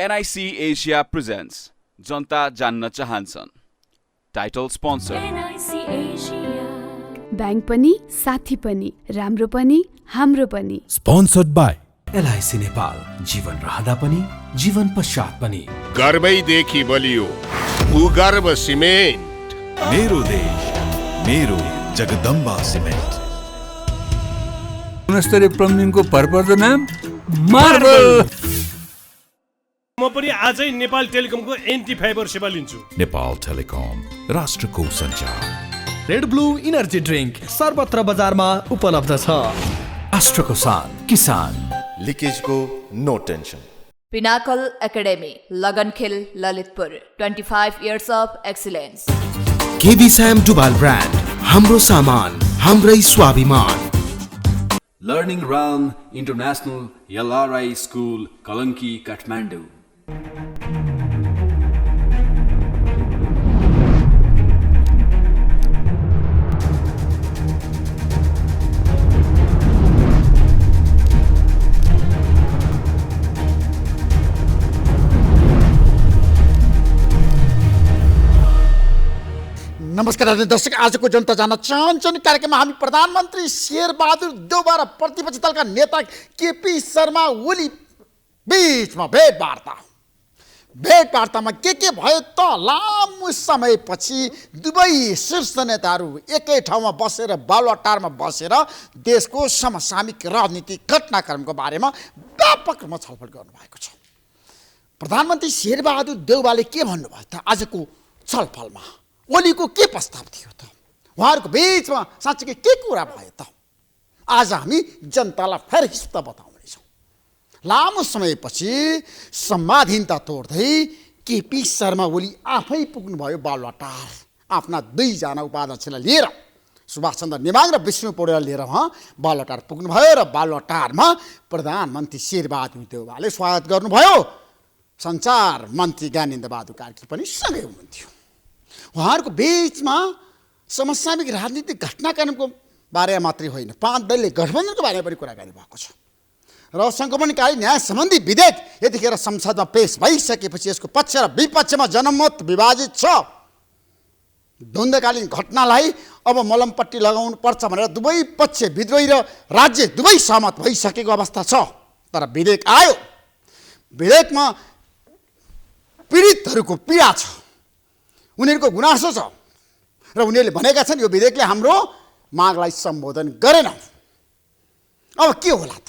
NIC Asia presents जनता जान्न चाहन्छन् title sponsor NIC Asia bank पनि साथी पनि राम्रो पनि हाम्रो पनि स्पोन्सर्ड बाई LIC नेपाल जीवन रहँदा पनि जीवन पश्चात पनि गर्वैदेखि बलियो भूगर्भ सिमेन्ट मेरो देश मेरो जगदम्बा सिमेन्ट गुणस्तरीय प्लम्बिङको भरपर्दो नाम मार्बल। म पनि आजै नेपाल टेलिकमको एन्टी फाइबर सेवा लिन्छु। नेपाल टेलिकम राष्ट्रको सञ्चार। रेड ब्लू इनर्जी ड्रिंक सर्वत्र बजारमा उपलब्ध छ। राष्ट्रको शान किसान। लिकेजको no tension. Pinnacle academy Lagankhel Lalitpur 25 years of excellence। KB Sam Dubal brand हाम्रो सामान हाम्रै स्वाभिमान। Learning Ram international LRI school Kalanki Kathmandu. नमस्कार दर्शक, आजको जनता जान्न चाहन्छन् कार्यक्रममा हामी प्रधानमन्त्री शेरबहादुर देउवा र प्रतिपक्षी दलका नेता केपी शर्मा ओली बीचमा भेटवार्तामा के भयो त? लामो समयपछि दुवै शीर्ष नेताहरू एकै ठाउँमा बसेर बालुवाटारमा बसेर देशको समसामयिक राजनीतिक घटनाक्रमको बारेमा व्यापक रूपमा छलफल गर्नुभएको छ। प्रधानमन्त्री शेरबहादुर देउवाले के भन्नुभयो त आजको छलफलमा? ओलीको के प्रस्ताव थियो त? उहाँहरूको बीचमा साँच्चै के कुरा भयो त? आज हामी जनतालाई फेरि हिस्सा बताउनेछौँ। लामो समयपछि संवादहीनता तोड्दै केपी शर्मा ओली आफै पुग्नुभयो बालुवाटार आफ्ना दुईजना उपाध्यक्षलाई लिएर, सुभाषचन्द्र नेवाङ र विष्णु पौडेल लिएर उहाँ बालुवाटार पुग्नुभयो र बालुवाटारमा प्रधानमन्त्री शेरबहादुर देउवाले स्वागत गर्नुभयो। सञ्चार मन्त्री ज्ञानेन्द्र बहादुर कार्की पनि सँगै हुनुहुन्थ्यो। उहाँहरूको बीचमा समसामयिक राजनीतिक घटनाक्रमको बारेमा मात्रै होइन, 5 दलीय गठबन्धनको बारेमा पनि कुराकानी भएको छ र सङ्क्रमणकारी न्याय सम्बन्धी विधेयक यतिखेर संसदमा पेश भइसकेपछि यसको पक्ष र विपक्षमा जनमत विभाजित छ। द्वन्द्वकालीन घटनालाई अब मलमपट्टि लगाउनु पर्छ भनेर दुवै पक्ष विद्रोही र राज्य दुवै सहमत भइसकेको अवस्था छ। तर विधेयक आयो, विधेयकमा पीडितहरूको पीडा छ, उनीहरूको गुनासो छ र उनीहरूले भनेका छन् यो विधेयकले हाम्रो मागलाई सम्बोधन गरेन। अब के होला त?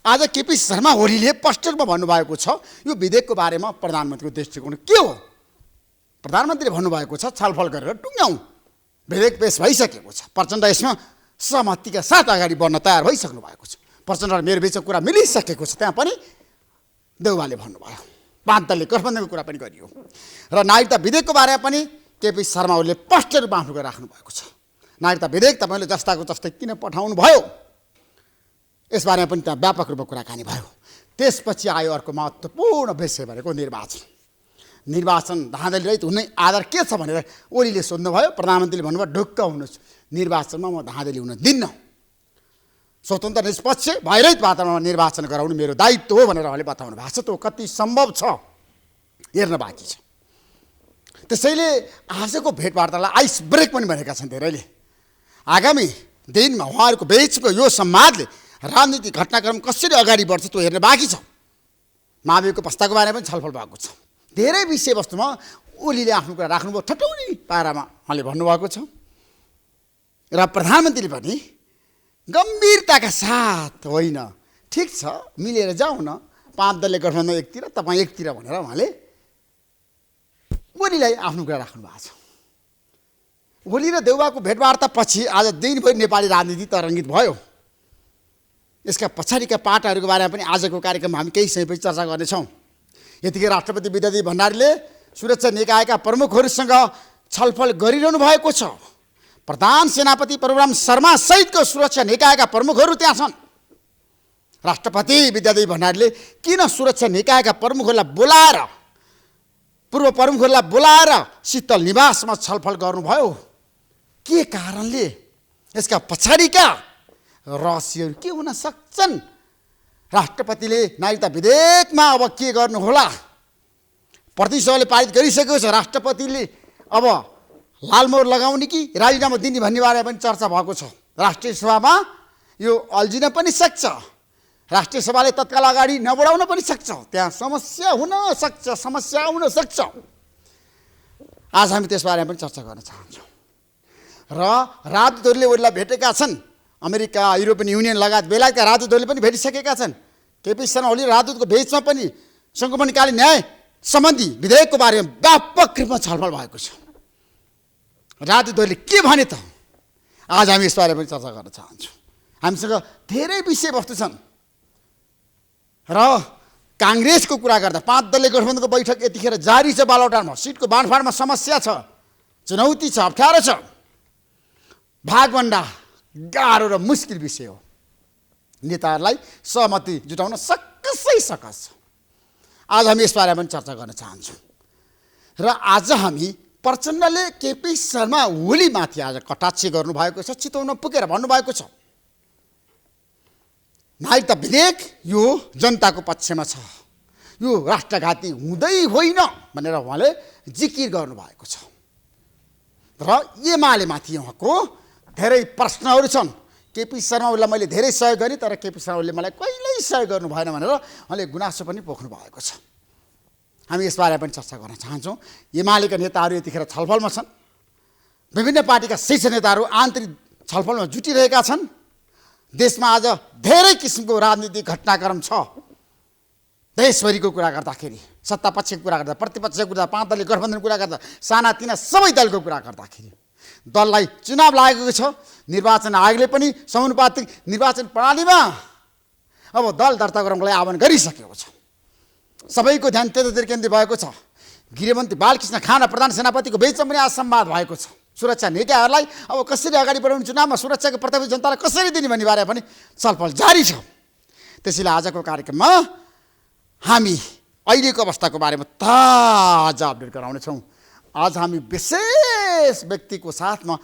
आज केपी शर्मा ओलीले पोस्टरमा भन्नुभएको छ यो विधेयकको बारेमा प्रधानमन्त्रीको दृष्टिकोण के हो? प्रधानमन्त्रीले भन्नुभएको छ छलफल गरेर टुङ्ग्याउँ। विधेयक पेश भइसकेको छ, प्रचण्ड यसमा सहमतिका साथ अगाडि बढ्न तयार भइसक्नु भएको छ। प्रचण्ड र मेरो बिचमा कुरा मिलिसकेको छ। त्यहाँ पनि देउवाले भन्नुभयो, 5 दलीय गठबन्धनको कुरा पनि गरियो र नागरिकता विधेयकको बारेमा पनि केपी शर्मा ओलीले स्पष्ट रूपमा आफ्नो कुरा राख्नु भएको छ। नागरिकता विधेयक तपाईँले जस्ताको जस्तै किन पठाउनु भयो, यसबारेमा पनि त्यहाँ व्यापक रूपमा कुराकानी भयो। त्यसपछि आयो अर्को महत्त्वपूर्ण विषय भनेको निर्वाचन धाँधली रहित हुने आधार के छ भनेर ओलीले सोध्नुभयो। प्रधानमन्त्रीले भन्नुभयो ढुक्क हुनुहोस्, निर्वाचनमा म धाँधली हुन दिन्न, स्वतन्त्र निष्पक्ष भयरहित वातावरणमा निर्वाचन गराउनु मेरो दायित्व हो भनेर उहाँले बताउनु भएको छ। त्यो कति सम्भव छ हेर्न बाँकी छ। त्यसैले आजको भेटवार्तालाई आइस ब्रेक पनि भनेका छन् धेरैले। आगामी दिनमा उहाँहरूको बिचको यो संवादले राजनीतिक घटनाक्रम कसरी अगाडि बढ्छ त्यो हेर्न बाँकी छ। माविको प्रस्तावको बारेमा पनि छलफल भएको छ। धेरै विषयवस्तुमा ओलीले आफ्नो कुरा राख्नुभयो, ठट्टौली पारामा उहाँले भन्नुभएको छ र प्रधानमन्त्रीले पनि गम्भीरताका साथ होइन ठिक छ मिलेर जाउँ न, 5 दलीय गठबन्धन एकतिर तपाईँ एकतिर भनेर उहाँले ओलीलाई आफ्नो कुरा राख्नु भएको छ। ओली र देउवाको भेटवार्ता पछि आज दिनभरि नेपाली राजनीति तरङ्गित भयो। यसका पछाडिका पाटाहरूको बारेमा पनि आजको कार्यक्रममा हामी केही समयपछि चर्चा गर्नेछौँ। यतिकै राष्ट्रपति विद्यादेवी भण्डारीले सुरक्षा निकायका प्रमुखहरूसँग छलफल गरिरहनु भएको छ। प्रधान सेनापति प्रभुराम शर्मा सहितको सुरक्षा निकायका प्रमुखहरू त्यहाँ छन्। राष्ट्रपति विद्यादेवी भण्डारीले किन सुरक्षा निकायका प्रमुखहरूलाई बोलाएर पूर्व प्रमुखहरूलाई बोलाएर शीतल निवासमा छलफल गर्नुभयो? के कारणले? यसका पछाडिका रहस्यहरू के हुन सक्छन्? राष्ट्रपतिले नागरिकता विधेयकमा अब के गर्नु होला, प्रतिनिधिसभाले पारित गरिसकेको छ। राष्ट्रपतिले अब लालमोहर लगाउने कि राजीनामा दिने भन्ने बारेमा पनि चर्चा भएको छ। राष्ट्रिय सभामा यो अल्झिन पनि सक्छ, राष्ट्रिय सभाले तत्काल अगाडि नबढाउन पनि सक्छ, त्यहाँ समस्या हुन सक्छ। आज हामी त्यसबारेमा पनि चर्चा गर्न चाहन्छौँ। र राजदूतहरूले उनीलाई भेटेका छन्, अमेरिका, युरोपियन युनियन लगायत बेलायतका राजदूतहरूले पनि भेटिसकेका छन्। केपी शर्मा ओली राजदूतको भेटमा पनि संक्रमणकालीन न्याय सम्बन्धी विधेयकको बारेमा व्यापक रूपमा छलफल भएको छ। राजदूतहरूले के भने त आज हामी यसबारे पनि चर्चा गर्न चाहन्छौँ। हामीसँग धेरै विषयवस्तु छन् र काङ्ग्रेसको कुरा गर्दा 5 दलीय गठबन्धनको बैठक यतिखेर जारी छ। बालौटारमा सिटको बाँडफाँडमा समस्या छ, चुनौती छ, अप्ठ्यारो छ। भागभन्डा गाह्रो र मुस्किल विषय हो। नेताहरूलाई सहमति जुटाउन सकस। आज हामी यसबारे पनि चर्चा गर्न चाहन्छौँ। र आज हामी प्रचण्डले केपी शर्मा ओलीमाथि आज कटाक्ष गर्नुभएको छ, चितवन पुगेर भन्नुभएको छ नागरिकता विधेयक यो जनताको पक्षमा छ, यो राष्ट्रघाती हुँदै होइन भनेर उहाँले जिकिर गर्नुभएको छ। र एमाले माथि उहाँको धेरै प्रश्नहरू छन्। केपी शर्मा ओलीलाई मैले धेरै सहयोग गरेँ, तर केपी शर्मा ओलीले मलाई कहिल्यै सहयोग गर्नु भएन भनेर उहाँले गुनासो पनि पोख्नु भएको छ। हामी यसबारे पनि चर्चा गर्न चाहन्छौँ। एमालेका नेताहरू यतिखेर छलफलमा छन्, विभिन्न पार्टीका शीर्ष नेताहरू आन्तरिक छलफलमा जुटिरहेका छन्। देशमा आज धेरै किसिमको राजनीतिक घटनाक्रम छ। देशभरिको कुरा गर्दाखेरि, सत्ता पक्षको कुरा गर्दा, प्रतिपक्षको कुरा, 5 दलीय गठबन्धनको कुरा गर्दा, सानातिना सबै दलको कुरा गर्दाखेरि दललाई चुनाव लागेको छ। निर्वाचन आयोगले पनि समानुपातिक निर्वाचन प्रणालीमा अब दल दर्ता गराउनलाई आह्वान गरिसकेको छ। सबैको ध्यान त्यतातिर केन्द्रित भएको छ। गृहमन्त्री बालकृष्ण खाना प्रधान सेनापतिको बीचमा पनि आज संवाद भएको छ। सुरक्षा निकायहरूलाई अब कसरी अगाडि बढाउने, चुनावमा सुरक्षाको प्रत्यक्ष जनतालाई कसरी दिने भन्ने बारे पनि छलफल जारी छ। त्यसैले आजको कार्यक्रममा हामी अहिलेको अवस्थाको बारेमा ताजा अपडेट गराउनेछौँ। आज हामी विशेष व्यक्तिको साथमा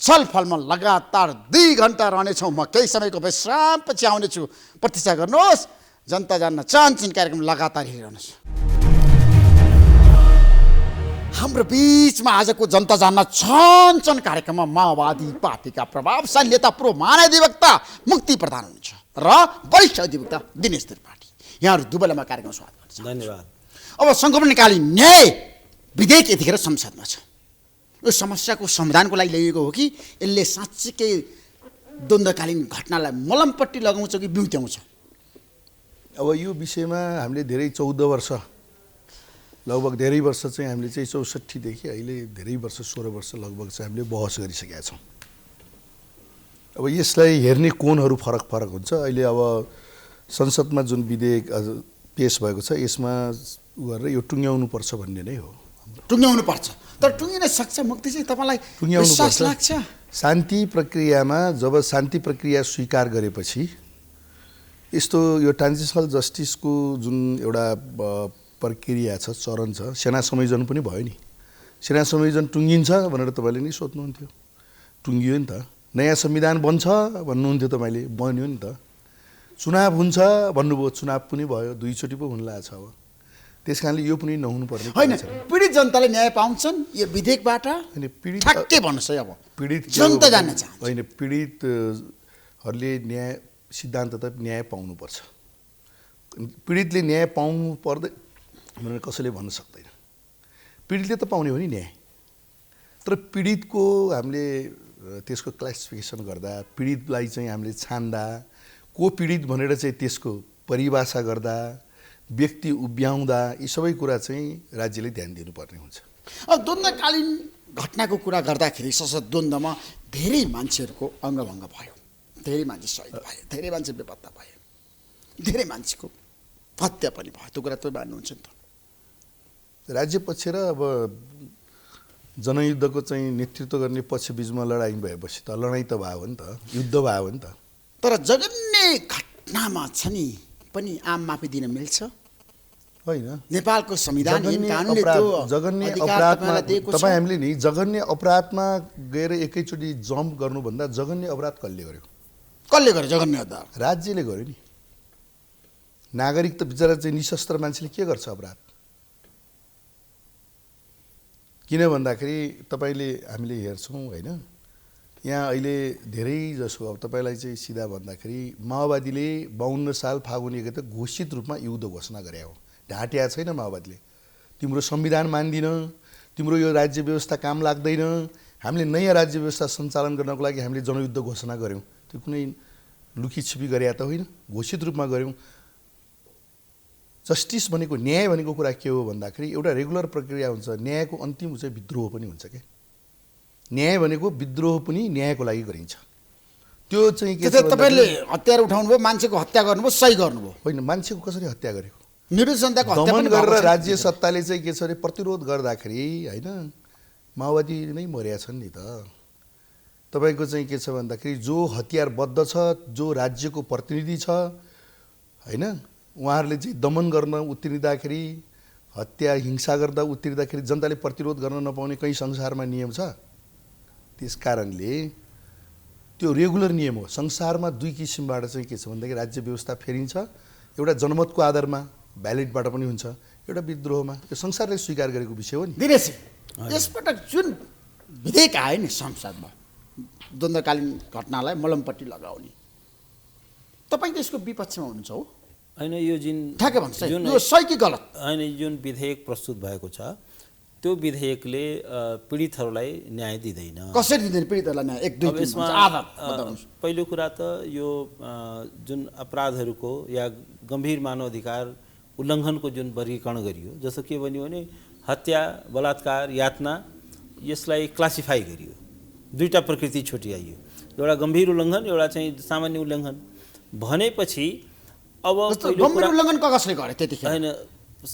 छलफलमा लगातार 2 घन्टा रहनेछौँ। म केही समयको विश्रामपछि आउनेछु। प्रतीक्षा गर्नुहोस्। जनता जान्न चाहन्छन् कार्यक्रम लगातार हेरिरहनुहोस्। हाम्रो बीचमा आजको जनता जान्न चाहन्छन् कार्यक्रममा माओवादी पार्टीका प्रभावशाली नेता पूर्व महाधिवक्ता मुक्ति प्रधान हुनुहुन्छ र वरिष्ठ अधिवक्ता दिनेश त्रिपाठी। यहाँहरू दुवैलाई म कार्यक्रममा स्वागत गर्छु। धन्यवाद। अब संक्रमणकालीन न्याय विधेयक यतिखेर संसदमा छ। यो समस्याको समाधानको लागि ल्याइएको हो कि यसले साँच्चीकै द्वन्द्वकालीन घटनालाई मलमपट्टि लगाउँछ कि बिउत्याउँछ? अब यो विषयमा हामीले धेरै 14 वर्ष, लगभग धेरै वर्ष चाहिँ हामीले चाहिँ 64 देखि अहिले धेरै वर्ष 16 वर्ष लगभग चाहिँ हामीले बहस गरिसकेका छौँ। अब यसलाई हेर्ने कोणहरू फरक हुन्छ। अहिले अब संसदमा जुन विधेयक पेश भएको छ यसमा गरेर यो टुङ्ग्याउनु पर्छ भन्ने नै हो। टुङ्ग्याउनु पर्छ, तर टुङ्गिन सक्छ मुक्ति चाहिँ तपाईँलाई विश्वास लाग्छ? शान्ति प्रक्रियामा जब शान्ति प्रक्रिया स्वीकार गरेपछि यस्तो यो ट्रान्जिसनल जस्टिसको जुन एउटा प्रक्रिया छ, चरण छ, सेना संयोजन पनि भयो नि। सेना संयोजन टुङ्गिन्छ भनेर तपाईँले नि सोध्नुहुन्थ्यो, टुङ्गियो नि त। नयाँ संविधान बन्छ भन्नुहुन्थ्यो तपाईँले, बन्यो नि त। चुनाव हुन्छ भन्नुभयो, चुनाव पनि भयो, 2 चोटि पो हुन लाग्छ। अब त्यस कारणले यो पनि नहुनुपर्ने होइन। पीडित जनताले न्याय पाउँछन् यो विधेयकबाट? पीडित ठ्याक्कै भन्नुहोस् है। अब पीडित जनता जान्न चाहन्छ। होइन, पीडितहरूले न्याय सिद्धान्त त न्याय पाउनुपर्छ। पीडितले न्याय पाउनु पर्दै भनेर कसैले भन्न सक्दैन। पीडितले त पाउने हो नि न्याय। तर पीडितको हामीले त्यसको क्लासिफिकेसन गर्दा, पीडितलाई चाहिँ हामीले छान्दा, को पीडित भनेर चाहिँ त्यसको परिभाषा गर्दा, व्यक्ति उभ्याउँदा, यी सबै कुरा चाहिँ राज्यले ध्यान दिनुपर्ने हुन्छ। अब द्वन्द्वकालीन घटनाको कुरा गर्दाखेरि सशस्त्र द्वन्द्वमा धेरै मान्छेहरूको अङ्गभङ्ग भयो, धेरै मान्छे शहीद भए, धेरै मान्छे बेपत्ता भए, धेरै मान्छेको हत्या पनि भयो। त्यो कुरा तपाईँ मान्नुहुन्छ नि त? राज्य पक्ष र अब जनयुद्धको चाहिँ नेतृत्व गर्ने पक्ष बिचमा लडाइँ भएपछि त लडाइँ त भयो नि त, युद्ध भयो नि त। तर जघन्य घटनामा छ नि पनि आम माफी दिन मिल्छ? होइन, नेपालको संविधान जघन्य अपराधमा तपाईँ हामीले नि जघन्य अपराधमा गएर एकैचोटि जम्प गर्नुभन्दा जघन्य अपराध कसले गर्यो? कसले गर्यो जघन्य अपराध? राज्यले गर्यो नि। नागरिक त बिचरा चाहिँ निशस्त्र मान्छेले के गर्छ अपराध? किन भन्दाखेरि तपाईँले हामीले हेर्छौँ होइन, यहाँ अहिले धेरै जसो अब तपाईँलाई चाहिँ सिधा भन्दाखेरि माओवादीले 52 साल फागुन 1 गते घोषित रूपमा युद्ध घोषणा गरे हो। ढाँट्या छैन माओवादीले, तिम्रो संविधान मान्दिन, तिम्रो यो राज्य व्यवस्था काम लाग्दैन, हामीले नयाँ राज्य व्यवस्था सञ्चालन गर्नको लागि हामीले जनयुद्ध घोषणा गऱ्यौँ। त्यो कुनै लुकीछिपी गरे त होइन, घोषित रूपमा गऱ्यौँ। जस्टिस भनेको, न्याय भनेको कुरा के हो भन्दाखेरि एउटा रेगुलर प्रक्रिया हुन्छ। न्यायको अन्तिम चाहिँ विद्रोह पनि हुन्छ क्या। न्याय भनेको विद्रोह पनि न्यायको लागि गरिन्छ। त्यो चाहिँ के छ, तपाईँले हतियार उठाउनु भयो, मान्छेको हत्या गर्नुभयो, सही गर्नुभयो होइन। मान्छेको कसरी हत्या गरेको? निर्दोष जनताको हत्या दमन पनि गरेर राज्य सत्ताले चाहिँ के छ अरे प्रतिरोध गर्दाखेरि होइन माओवादी नै मरेका छन् नि त। तपाईँको चाहिँ के छ भन्दाखेरि जो हतियारबद्ध छ, जो राज्यको प्रतिनिधि छ होइन, उहाँहरूले चाहिँ दमन गर्न उत्रिँदाखेरि, हत्या हिंसा गर्दा उत्रिँदाखेरि जनताले प्रतिरोध गर्न नपाउने कहीँ संसारमा नियम छ? त्यस कारणले त्यो रेगुलर नियम हो। संसारमा दुई किसिमबाट चाहिँ के छ भन्दाखेरि राज्य व्यवस्था फेरिन्छ। एउटा जनमतको आधारमा ब्यालेटबाट पनि हुन्छ, एउटा विद्रोहमा। यो संसारले स्वीकार गरेको विषय हो नि। दिनेश, यसपटक जुन विधेयक आयो नि संसदमा द्वन्द्वकालीन घटनालाई मलमपट्टि लगाउने, तपाईँ त्यसको विपक्षमा हुनुहुन्छ हो? होइन, यो ठ्याक्कै भन्नुहोस्, यो सही कि गलत? होइन, जुन विधेयक प्रस्तुत भएको छ त्यो विधेयकले पीडितहरूलाई न्याय दिँदैन। कसरी दिँदैन पीडितहरूलाई न्याय? एक दुई यसमा पहिलो कुरा त यो जुन अपराधहरूको या गम्भीर मानव अधिकार उल्लङ्घनको जुन वर्गीकरण गरियो, जस्तो के भन्यो भने हत्या, बलात्कार, यातना, यसलाई क्लासिफाई गरियो। दुईटा प्रकृति छुट्याइयो, एउटा गम्भीर उल्लङ्घन, एउटा चाहिँ सामान्य उल्लङ्घन भनेपछि अब गम्भीर उल्लङ्घन कसले गर्यो त्यतिखेर? होइन,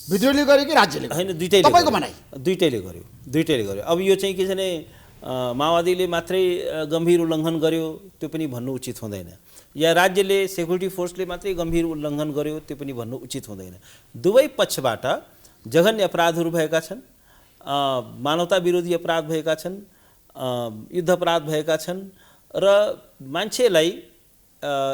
विद्रोहले गर्यो कि राज्यले? होइन, दुईटैले। तपाईँको भनाइ? दुईटैले गर्यो। अब यो चाहिँ के छ भने माओवादीले मात्रै गम्भीर उल्लङ्घन गर्यो त्यो पनि भन्नु उचित हुँदैन, या राज्यले सेक्युरिटी फोर्सले मात्रै गम्भीर उल्लङ्घन गर्यो त्यो पनि भन्नु उचित हुँदैन। दुवै पक्षबाट जघन्य अपराधहरू भएका छन्, मानवता विरोधी अपराध भएका छन्, युद्ध अपराध भएका छन् र मान्छेलाई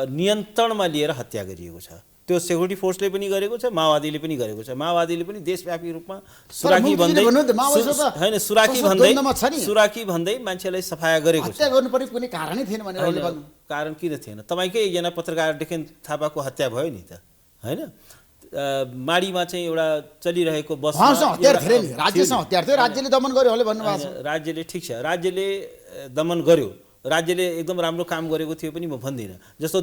नियन्त्रणमा लिएर हत्या गरिएको छ। त्यो सेक्युरिटी फोर्सले पनि गरेको छ, माओवादीले पनि गरेको छ। माओवादीले पनि देशव्यापी रूपमा सुराकी भन्दै होइन सुराकी भन्दै मान्छेलाई सफाया गरेको छ। हत्या गर्नुपर्ने कुनै कारणै थिएन भनेर अहिले भन्नु? कारण किन थिएन? तपाईँकै एकजना पत्रकार डेकेन थापाको हत्या भयो नि त, होइन? माडीमा चाहिँ एउटा चलिरहेको बसमा हतियार थिए नि, राज्यसँग हतियार थियो, राज्यले दमन गर्यो होला भन्नुभएको छ। राज्यले ठिक छ, राज्यले दमन गर्यो, राज्यले एकदम राम्रो काम गरेको थियो पनि म भन्दिनँ। जस्तो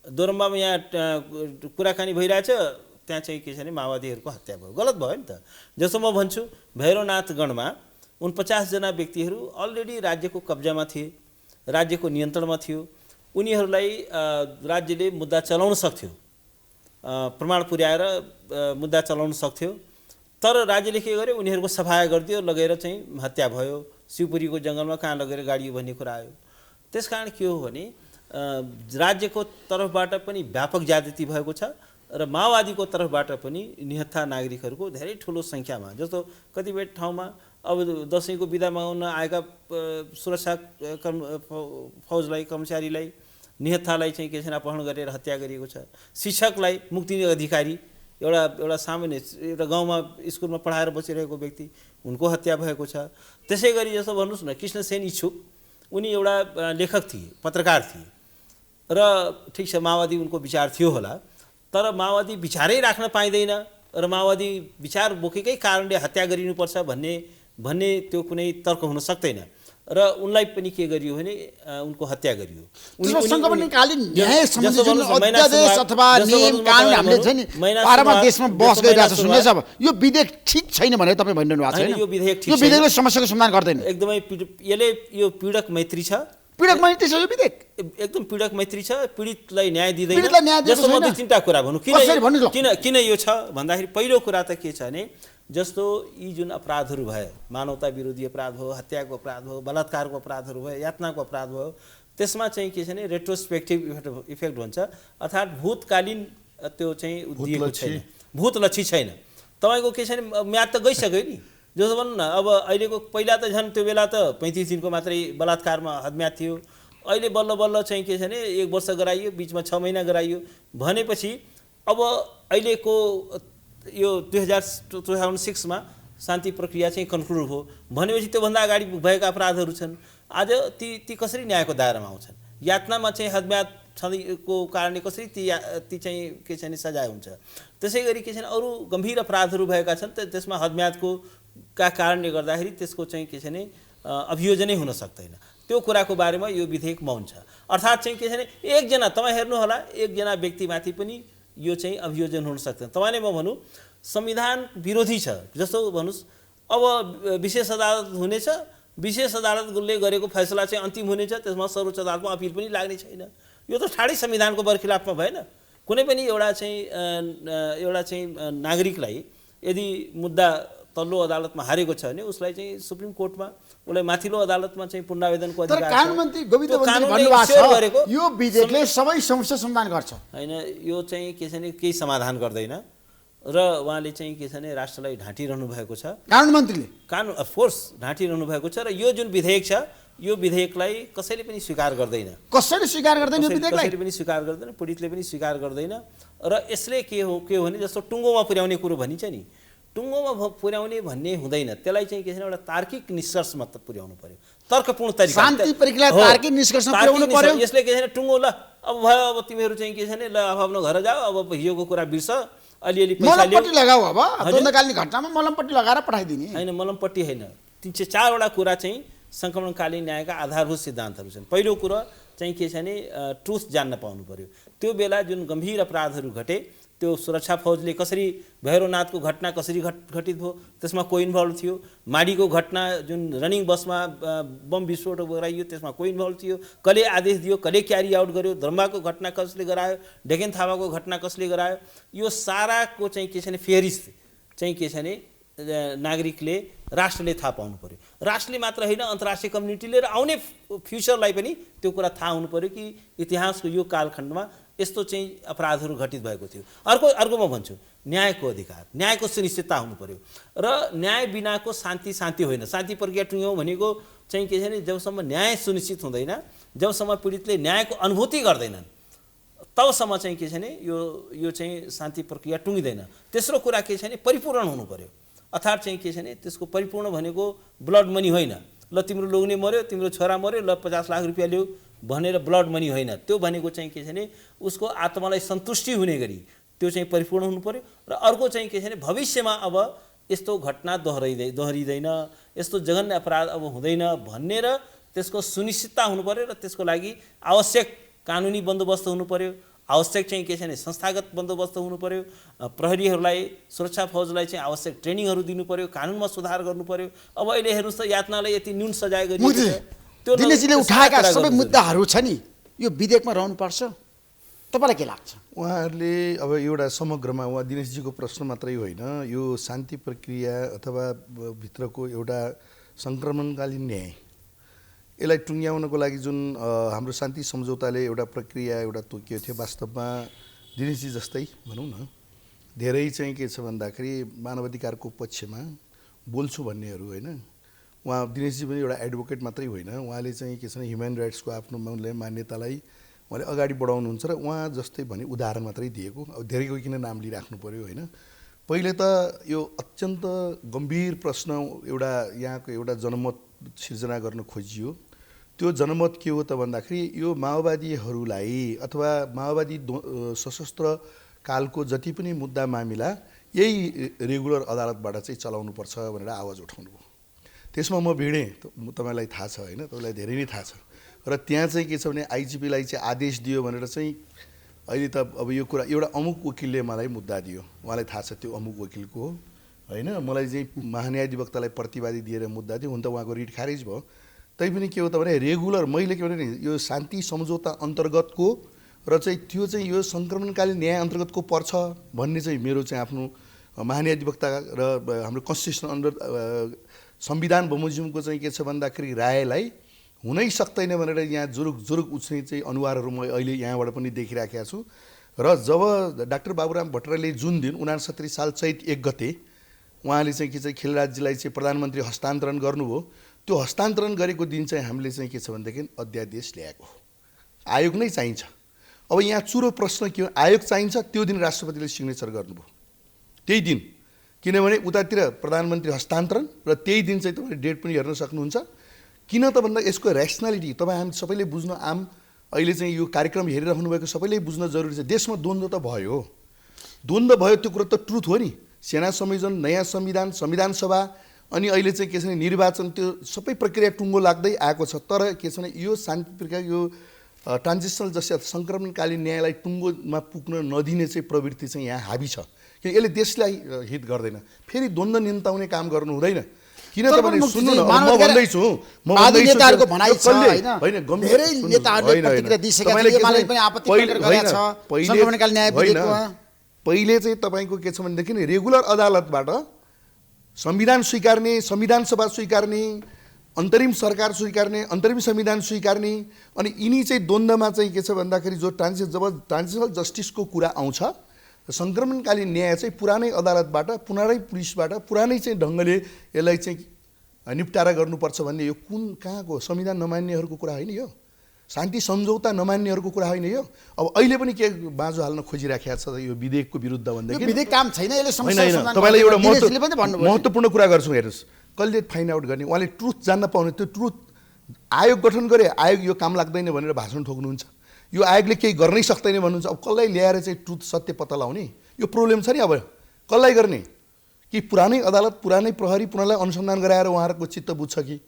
दोरम्बामा यहाँ कुराकानी भइरहेछ, त्यहाँ चाहिँ के छ भने माओवादीहरूको हत्या भयो, गलत भयो नि त। जस्तो म भन्छु भैरवनाथगढमा 49 जना व्यक्तिहरू अलरेडी राज्यको कब्जामा थिए, राज्यको नियन्त्रणमा थियो। उनीहरूलाई राज्यले मुद्दा चलाउन सक्थ्यो, प्रमाण पुर्याएर मुद्दा चलाउन सक्थ्यो, तर राज्यले के गर्यो, उनीहरूको सफाया गरिदियो, लगेर चाहिँ हत्या भयो। शिवपुरीको जङ्गलमा कहाँ लगेर गाडियो भन्ने कुरा आयो। त्यसकारण के हो भने राज्यको तर्फबाट पनि व्यापक ज्यादती भएको छ र माओवादीको तर्फबाट पनि निहत्था नागरिकहरूको धेरै ठुलो सङ्ख्यामा, जस्तो कतिपय ठाउँमा अब दसैँको बिदा माग्न आएका सुरक्षा फौजलाई, कर्मचारीलाई, निहत्थालाई चाहिँ के छ अपहरण गरेर हत्या गरिएको छ। शिक्षकलाई, मुक्ति अधिकारी, एउटा सामान्य एउटा गाउँमा स्कुलमा पढाएर बसिरहेको व्यक्ति, उनको हत्या भएको छ। त्यसै गरी जस्तो भन्नुहोस् न, कृष्णसेन इच्छुक, उनी एउटा लेखक थिए, पत्रकार थिए र ठिक छ माओवादी उनको विचार थियो होला, तर माओवादी विचारै राख्न पाइँदैन र माओवादी विचार बोकेकै कारणले हत्या गरिनुपर्छ भन्ने त्यो कुनै तर्क हुन सक्दैन र उनलाई पनि के गरियो भने उनको हत्या गरियो। संवैधानिक न्याय सम्बन्धी जुन अध्यादेश अथवा नियम कानुन हामीले चाहिँ नि पारमा देशमा बस गरिरहेको सुन्दैछ, अब यो विधेयक ठिक छैन भनेर तपाईँ भनिरहनु भएको छैन? यो विधेयक ठिक, यो विधेयकले समस्याको समाधान गर्दैन। एकदमै यसले यो पीडक मैत्री छ, पीडक मैत्री छ यो विधेयक, एकदम पीडक मैत्री छ, पीडितलाई न्याय दिँदैन। पीडितलाई न्याय दिएको जस्तो म दुई तीनटा कुरा भनौँ किन यो छ भन्दाखेरि, पहिलो कुरा त के छ भने जस्तो यी जुन अपराधहरू भए, मानवता विरोधी अपराध भयो, हत्याको अपराध भयो, बलात्कारको अपराधहरू भयो, यातनाको अपराध भयो, त्यसमा चाहिँ के छ भने रेट्रोस्पेक्टिभ इफेक्ट हुन्छ, अर्थात् भूतकालीन त्यो चाहिँ दिएको छैन, भूतलक्षी छैन। तपाईँको के छ भने म्याद त गइसक्यो नि। जस्तो भनौँ न, अब अहिलेको पहिला त झन् त्यो बेला त 35 दिनको मात्रै बलात्कारमा हदम्याद थियो, अहिले बल्ल बल्ल चाहिँ के छ भने 1 वर्ष गराइयो, बिचमा 6 महिना गराइयो भनेपछि अब अहिलेको यो 2006 शान्ति प्रक्रिया चाहिँ कन्क्लुड हो भनेपछि त्योभन्दा अगाडि भएका अपराधहरू छन् आज ती कसरी न्यायको दायरामा आउँछन् यातनामा चाहिँ हदम्याद छँदैको कारणले कसरी ती चाहिँ के छ भने सजाय हुन्छ त्यसै गरी के छ भने अरू गम्भीर अपराधहरू भएका छन् त्यसमा हदम्यादको कारणले गर्दाखेरि त्यसको चाहिँ के छ भने अभियोजनै हुन सक्दैन त्यो कुराको बारेमा यो विधेयक मौन छ अर्थात् चाहिँ के छ भने एकजना तपाईँ हेर्नुहोला एकजना व्यक्तिमाथि पनि यो चाहिँ अभियोजन हुन सक्दैन तपाईँले म भनौँ संविधान विरोधी छ जस्तो भन्नुहोस् अब विशेष अदालत हुनेछ विशेष अदालतले गरेको फैसला चाहिँ अन्तिम हुनेछ त्यसमा सर्वोच्च अदालतमा अपिल पनि लाग्ने छैन यो त ठाडै संविधानको बरखिलाफमा भएन कुनै पनि एउटा चाहिँ नागरिकलाई यदि मुद्दा तल्लो अदालतमा हारेको छ भने उसलाई चाहिँ सुप्रिम कोर्टमा उसलाई माथिल्लो अदालतमा चाहिँ पुनरावेदनको अधिकार छ कानुनमन्त्री गोविन्द वन्शले भन्नुभएको छ यो विधेयकले सबै समस्या समाधान गर्छ हैन यो चाहिँ के छ भने केही समाधान गर्दैन र उहाँले चाहिँ के छ भने राष्ट्रलाई ढाँटिरहनु भएको छ कानुनमन्त्रीले कानुन अफकोर्स ढाँटिरहनु भएको छ र यो जुन विधेयक छ यो विधेयकलाई कसैले पनि स्वीकार गर्दैन कसैले स्वीकार गर्दैन यो विधेयकलाई कसैले पनि स्वीकार गर्दैन पीडितले पनि स्वीकार गर्दैन र यसले के हो भने जस्तो टुङ्गोमा पुर्याउने कुरो भनिन्छ नि टुङ्गोमा पुर्याउने भन्ने हुँदैन त्यसलाई चाहिँ के छ एउटा तार्किक निष्कर्षमा पुर्याउनु पर्यो तर्कपूर्ण तरिका शान्ति प्रक्रिया तार्किक निष्कर्षमा पुर्याउनु पर्यो यसले के छ टुङ्गो ल अब भयो अब तिमीहरू चाहिँ के छ भने ल आफ्नो घर जाऊ अब हिजोको कुरा बिर्स अलिअलि पैसा ल्याऊ मलमपट्टी लगाऊ अब द्वन्द्वकालीन घटनामा मलमपट्टी लगाएर पठाइदिने हैन मलमपट्टी हैन 304 वटा कुरा चाहिँ संक्रमणकालीन न्यायका आधारभूत सिद्धान्तहरू छन् पहिलो कुरा चाहिँ के छ भने ट्रुथ जान्न पाउनु पर्यो त्यो बेला जुन गम्भीर अपराधहरू घटे त्यो सुरक्षा फौजले कसरी भैरवनाथको घटना कसरी घटित भयो त्यसमा को इन्भल्भ थियो माडीको घटना जुन रनिङ बसमा बम विस्फोट गराइयो त्यसमा को इन्भल्भ थियो कसले आदेश दियो कसले क्यारी आउट गर्यो धर्माको घटना कसले गरायो डेकेन थापाको घटना कसले गरायो यो साराको चाहिँ के छ भने फेरिस्त चाहिँ के छ भने नागरिकले राष्ट्रले थाहा पाउनु पर्यो राष्ट्रले मात्र होइन अन्तर्राष्ट्रिय कम्युनिटीले र आउने फ्युचरलाई पनि त्यो कुरा थाहा हुनु पर्यो कि इतिहासको यो कालखण्डमा यस्तो चाहिँ अपराधहरू घटित भएको थियो अर्को म भन्छु न्यायको अधिकार न्यायको सुनिश्चितता हुनु पर्यो र न्याय बिनाको शान्ति होइन शान्ति प्रक्रिया टुङ्ग्यौँ भनेको चाहिँ के छ भने जबसम्म न्याय सुनिश्चित हुँदैन जबसम्म पीडितले न्यायको अनुभूति गर्दैनन् तबसम्म चाहिँ के छ भने यो चाहिँ शान्ति प्रक्रिया टुङ्गिँदैन तेस्रो कुरा के छ भने परिपूर्ण हुनु पर्यो अर्थात् चाहिँ के छ भने त्यसको परिपूर्ण भनेको ब्लड मनी होइन ल तिम्रो लोग्ने मर्यो तिम्रो छोरा मर्यो ल 50 लाख रुपियाँ ल्याऊ भनेर ब्लड मनी होइन त्यो भनेको चाहिँ के छ भने उसको आत्मालाई सन्तुष्टि हुने गरी त्यो चाहिँ परिपूर्ण हुनु पर्यो र अर्को चाहिँ के छ भने भविष्यमा अब यस्तो घटना दोहोरिँदैन यस्तो जघन्य अपराध अब हुँदैन भन्ने र त्यसको सुनिश्चितता हुनु पर्यो र त्यसको लागि आवश्यक कानुनी बन्दोबस्त हुनु पर्यो आवश्यक चाहिँ के छ भने संस्थागत बन्दोबस्त हुनु पर्यो प्रहरीहरूलाई सुरक्षा फौजलाई चाहिँ आवश्यक ट्रेनिङहरू दिनु पर्यो कानुनमा सुधार गर्नु पर्यो अब अहिले हेर्नुस् त यातनालाई यति न्यून सजाय गरिएको छ दिनेशजीले उठाएका सबै मुद्दाहरू छ नि यो विधेयकमा रहनुपर्छ तपाईलाई के लाग्छ उहाँहरूले अब एउटा समग्रमा उहाँ दिनेशजीको प्रश्न मात्रै होइन यो शान्ति प्रक्रिया अथवा भित्रको एउटा संक्रमणकालीन न्याय यसलाई टुङ्ग्याउनको लागि जुन हाम्रो शान्ति सम्झौताले एउटा प्रक्रिया एउटा तोकिएको थियो वास्तवमा दिनेशजी जस्तै भनौँ न धेरै चाहिँ के छ भन्दाखेरि मानवाधिकारको पक्षमा बोल्छु भन्नेहरू होइन उहाँ दिनेशजी पनि एउटा एडभोकेट मात्रै होइन उहाँले चाहिँ के छ भने ह्युमन राइट्सको आफ्नो मान्यतालाई उहाँले अगाडि बढाउनुहुन्छ र उहाँ जस्तै भने उदाहरण मात्रै दिएको अब धेरैको किन नाम लिइराख्नु पर्यो होइन पहिले त यो अत्यन्त गम्भीर प्रश्न एउटा यहाँको एउटा जनमत सिर्जना गर्न खोजियो त्यो जनमत के हो त भन्दाखेरि यो माओवादीहरूलाई अथवा माओवादी सशस्त्र कालको जति पनि मुद्दा मामिला यही रेगुलर अदालतबाट चाहिँ चलाउनुपर्छ भनेर आवाज उठाउनु भयो त्यसमा म भिडेँ तपाईँलाई थाहा छ होइन तपाईँलाई धेरै नै थाहा छ र त्यहाँ चाहिँ के छ भने आइजिपीलाई चाहिँ आदेश दियो भनेर चाहिँ अहिले त अब यो कुरा एउटा अमुक वकिलले मलाई मुद्दा दियो उहाँलाई थाहा छ त्यो अमुक वकिलको हो होइन मलाई चाहिँ महान्यायाधिवक्तालाई प्रतिवादी दिएर मुद्दा दियो हुन त उहाँको रिट खारिज भयो तैपनि के हो त भने रेगुलर मैले के भने यो शान्ति सम्झौता अन्तर्गतको र चाहिँ त्यो चाहिँ यो सङ्क्रमणकालीन न्याय अन्तर्गतको पर्छ भन्ने चाहिँ मेरो चाहिँ आफ्नो महान्यायाधिवक्ता र हाम्रो कन्स्टिट्युसन अन्डर संविधान बमोजिमको चाहिँ के छ भन्दाखेरि रायलाई हुनै सक्दैन भनेर यहाँ जुरुक उछ्ने चाहिँ अनुहारहरू म अहिले यहाँबाट पनि देखिराखेको छु र जब डाक्टर बाबुराम भट्टराईले जुन दिन 69 साल चैत 1 गते उहाँले चाहिँ के चाहिँ खेलराजजीलाई चाहिँ प्रधानमन्त्री हस्तान्तरण गर्नुभयो त्यो हस्तान्तरण गरेको दिन चाहिँ हामीले चाहिँ के छ भनेदेखि अध्यादेश ल्याएको आयोग नै चाहिन्छ अब यहाँ चुरो प्रश्न के हो, आयोग चाहिन्छ त्यो दिन राष्ट्रपतिले सिग्नेचर गर्नुभयो त्यही दिन, किनभने उतातिर प्रधानमन्त्री हस्तान्तरण र त्यही दिन चाहिँ तपाईँले डेट पनि हेर्न सक्नुहुन्छ। किन त भन्दा यसको ऱ्यासनालिटी तपाईँ हामी सबैले बुझ्न अहिले चाहिँ यो कार्यक्रम हेरिराख्नु भएको सबैले बुझ्न जरुरी छ। देशमा द्वन्द्व त भयो, द्वन्द्व भयो, त्यो कुरो त ट्रुथ हो नि। सेना संयोजन, नयाँ संविधान, संविधान सभा, अनि अहिले चाहिँ के छ भने निर्वाचन, त्यो सबै प्रक्रिया टुङ्गो लाग्दै आएको छ। तर के छ भने यो शान्ति प्रक्रिया, यो ट्रान्जिसनल जस्तै सङ्क्रमणकालीन न्यायलाई टुङ्गोमा पुग्न नदिने चाहिँ प्रवृत्ति चाहिँ यहाँ हाबी छ। किन यसले देशलाई हित गर्दैन, फेरि द्वन्द्व निम्ताउने काम गर्नु हुँदैन। किन त भने सुन्नु न, म भन्दैछु नेताहरूको भनाइ छ हैन, धेरै नेताहरूले प्रतिक्रिया दिइसकेका छन्, एमाले पनि आपत्ति प्रकट गरेको छ सङ्क्रमणकालीन न्याय विधेयकमा। पहिले चाहिँ तपाईँको के छ भनेदेखि रेगुलर अदालतबाट संविधान स्वीकार्ने, संविधान सभा स्वीकार्ने, अन्तरिम सरकार स्वीकार्ने, अन्तरिम संविधान स्वीकार्ने, अनि यिनी चाहिँ द्वन्द्वमा चाहिँ के छ भन्दाखेरि जो जब ट्रान्जिसनल जस्टिसको कुरा आउँछ, सङ्क्रमणकालीन न्याय चाहिँ पुरानै अदालतबाट, पुरानै पुलिसबाट, पुरानै चाहिँ ढङ्गले यसलाई चाहिँ निपटारा गर्नुपर्छ भन्ने यो कहाँको संविधान नमान्नेहरूको कुरा होइन, यो शान्ति सम्झौता नमान्नेहरूको कुरा होइन। यो अब अहिले पनि के बाँझो हाल्न खोजिराखेको छ यो विधेयकको विरुद्ध भन्दाखेरि विधेयक काम छैन, यसले समस्या। तपाईँलाई एउटा महत्त्वपूर्ण कुरा गर्छु, हेर्नुहोस् कसले फाइन्ड आउट गर्ने, उहाँले ट्रुथ जान्न पाउने। त्यो ट्रुथ आयोग गठन गरे, आयोग यो काम लाग्दैन भनेर भाषण ठोक्नुहुन्छ, यो आयोगले केही गर्नै सक्दैन भन्नुहुन्छ। अब कसलाई ल्याएर चाहिँ ट्रुथ सत्य पत्ता लगाउने, यो प्रब्लम छ नि। अब कसलाई गर्ने, कि पुरानै अदालत, पुरानै प्रहरी, पुनलाई अनुसन्धान गराएर उहाँहरूको चित्त बुझ्छ कि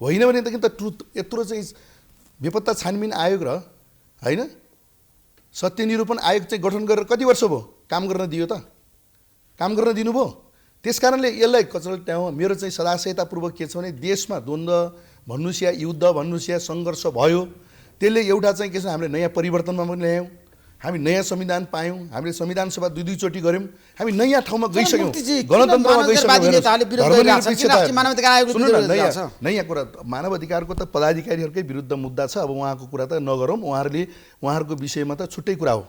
होइन भनेदेखि त ट्रुथ यत्रो चाहिँ बेपत्ता छानबिन आयोग र होइन सत्य निरूपण आयोग चाहिँ गठन गरेर कति वर्ष भयो, काम गर्न दियो त, काम गर्न दिनुभयो। त्यस कारणले यसलाई कचल्ट्याउँ। मेरो चाहिँ सदाशयतापूर्वक के छ भने देशमा द्वन्द्व भन्नुहोस् या युद्ध भन्नुहोस् या सङ्घर्ष भयो, त्यसले एउटा चाहिँ के छ, हामीले नयाँ परिवर्तनमा पनि ल्यायौँ, हामी नयाँ संविधान पायौँ, हामीले संविधान सभा दुई चोटि गऱ्यौँ, हामी नयाँ ठाउँमा गइसक्यौँ, गणतन्त्रमा गइसक्यौँ। नयाँ कुरा मानव अधिकारको त पदाधिकारीहरूकै विरुद्ध मुद्दा छ। अब उहाँको कुरा त नगरौँ, उहाँहरूको विषयमा त छुट्टै कुरा हो।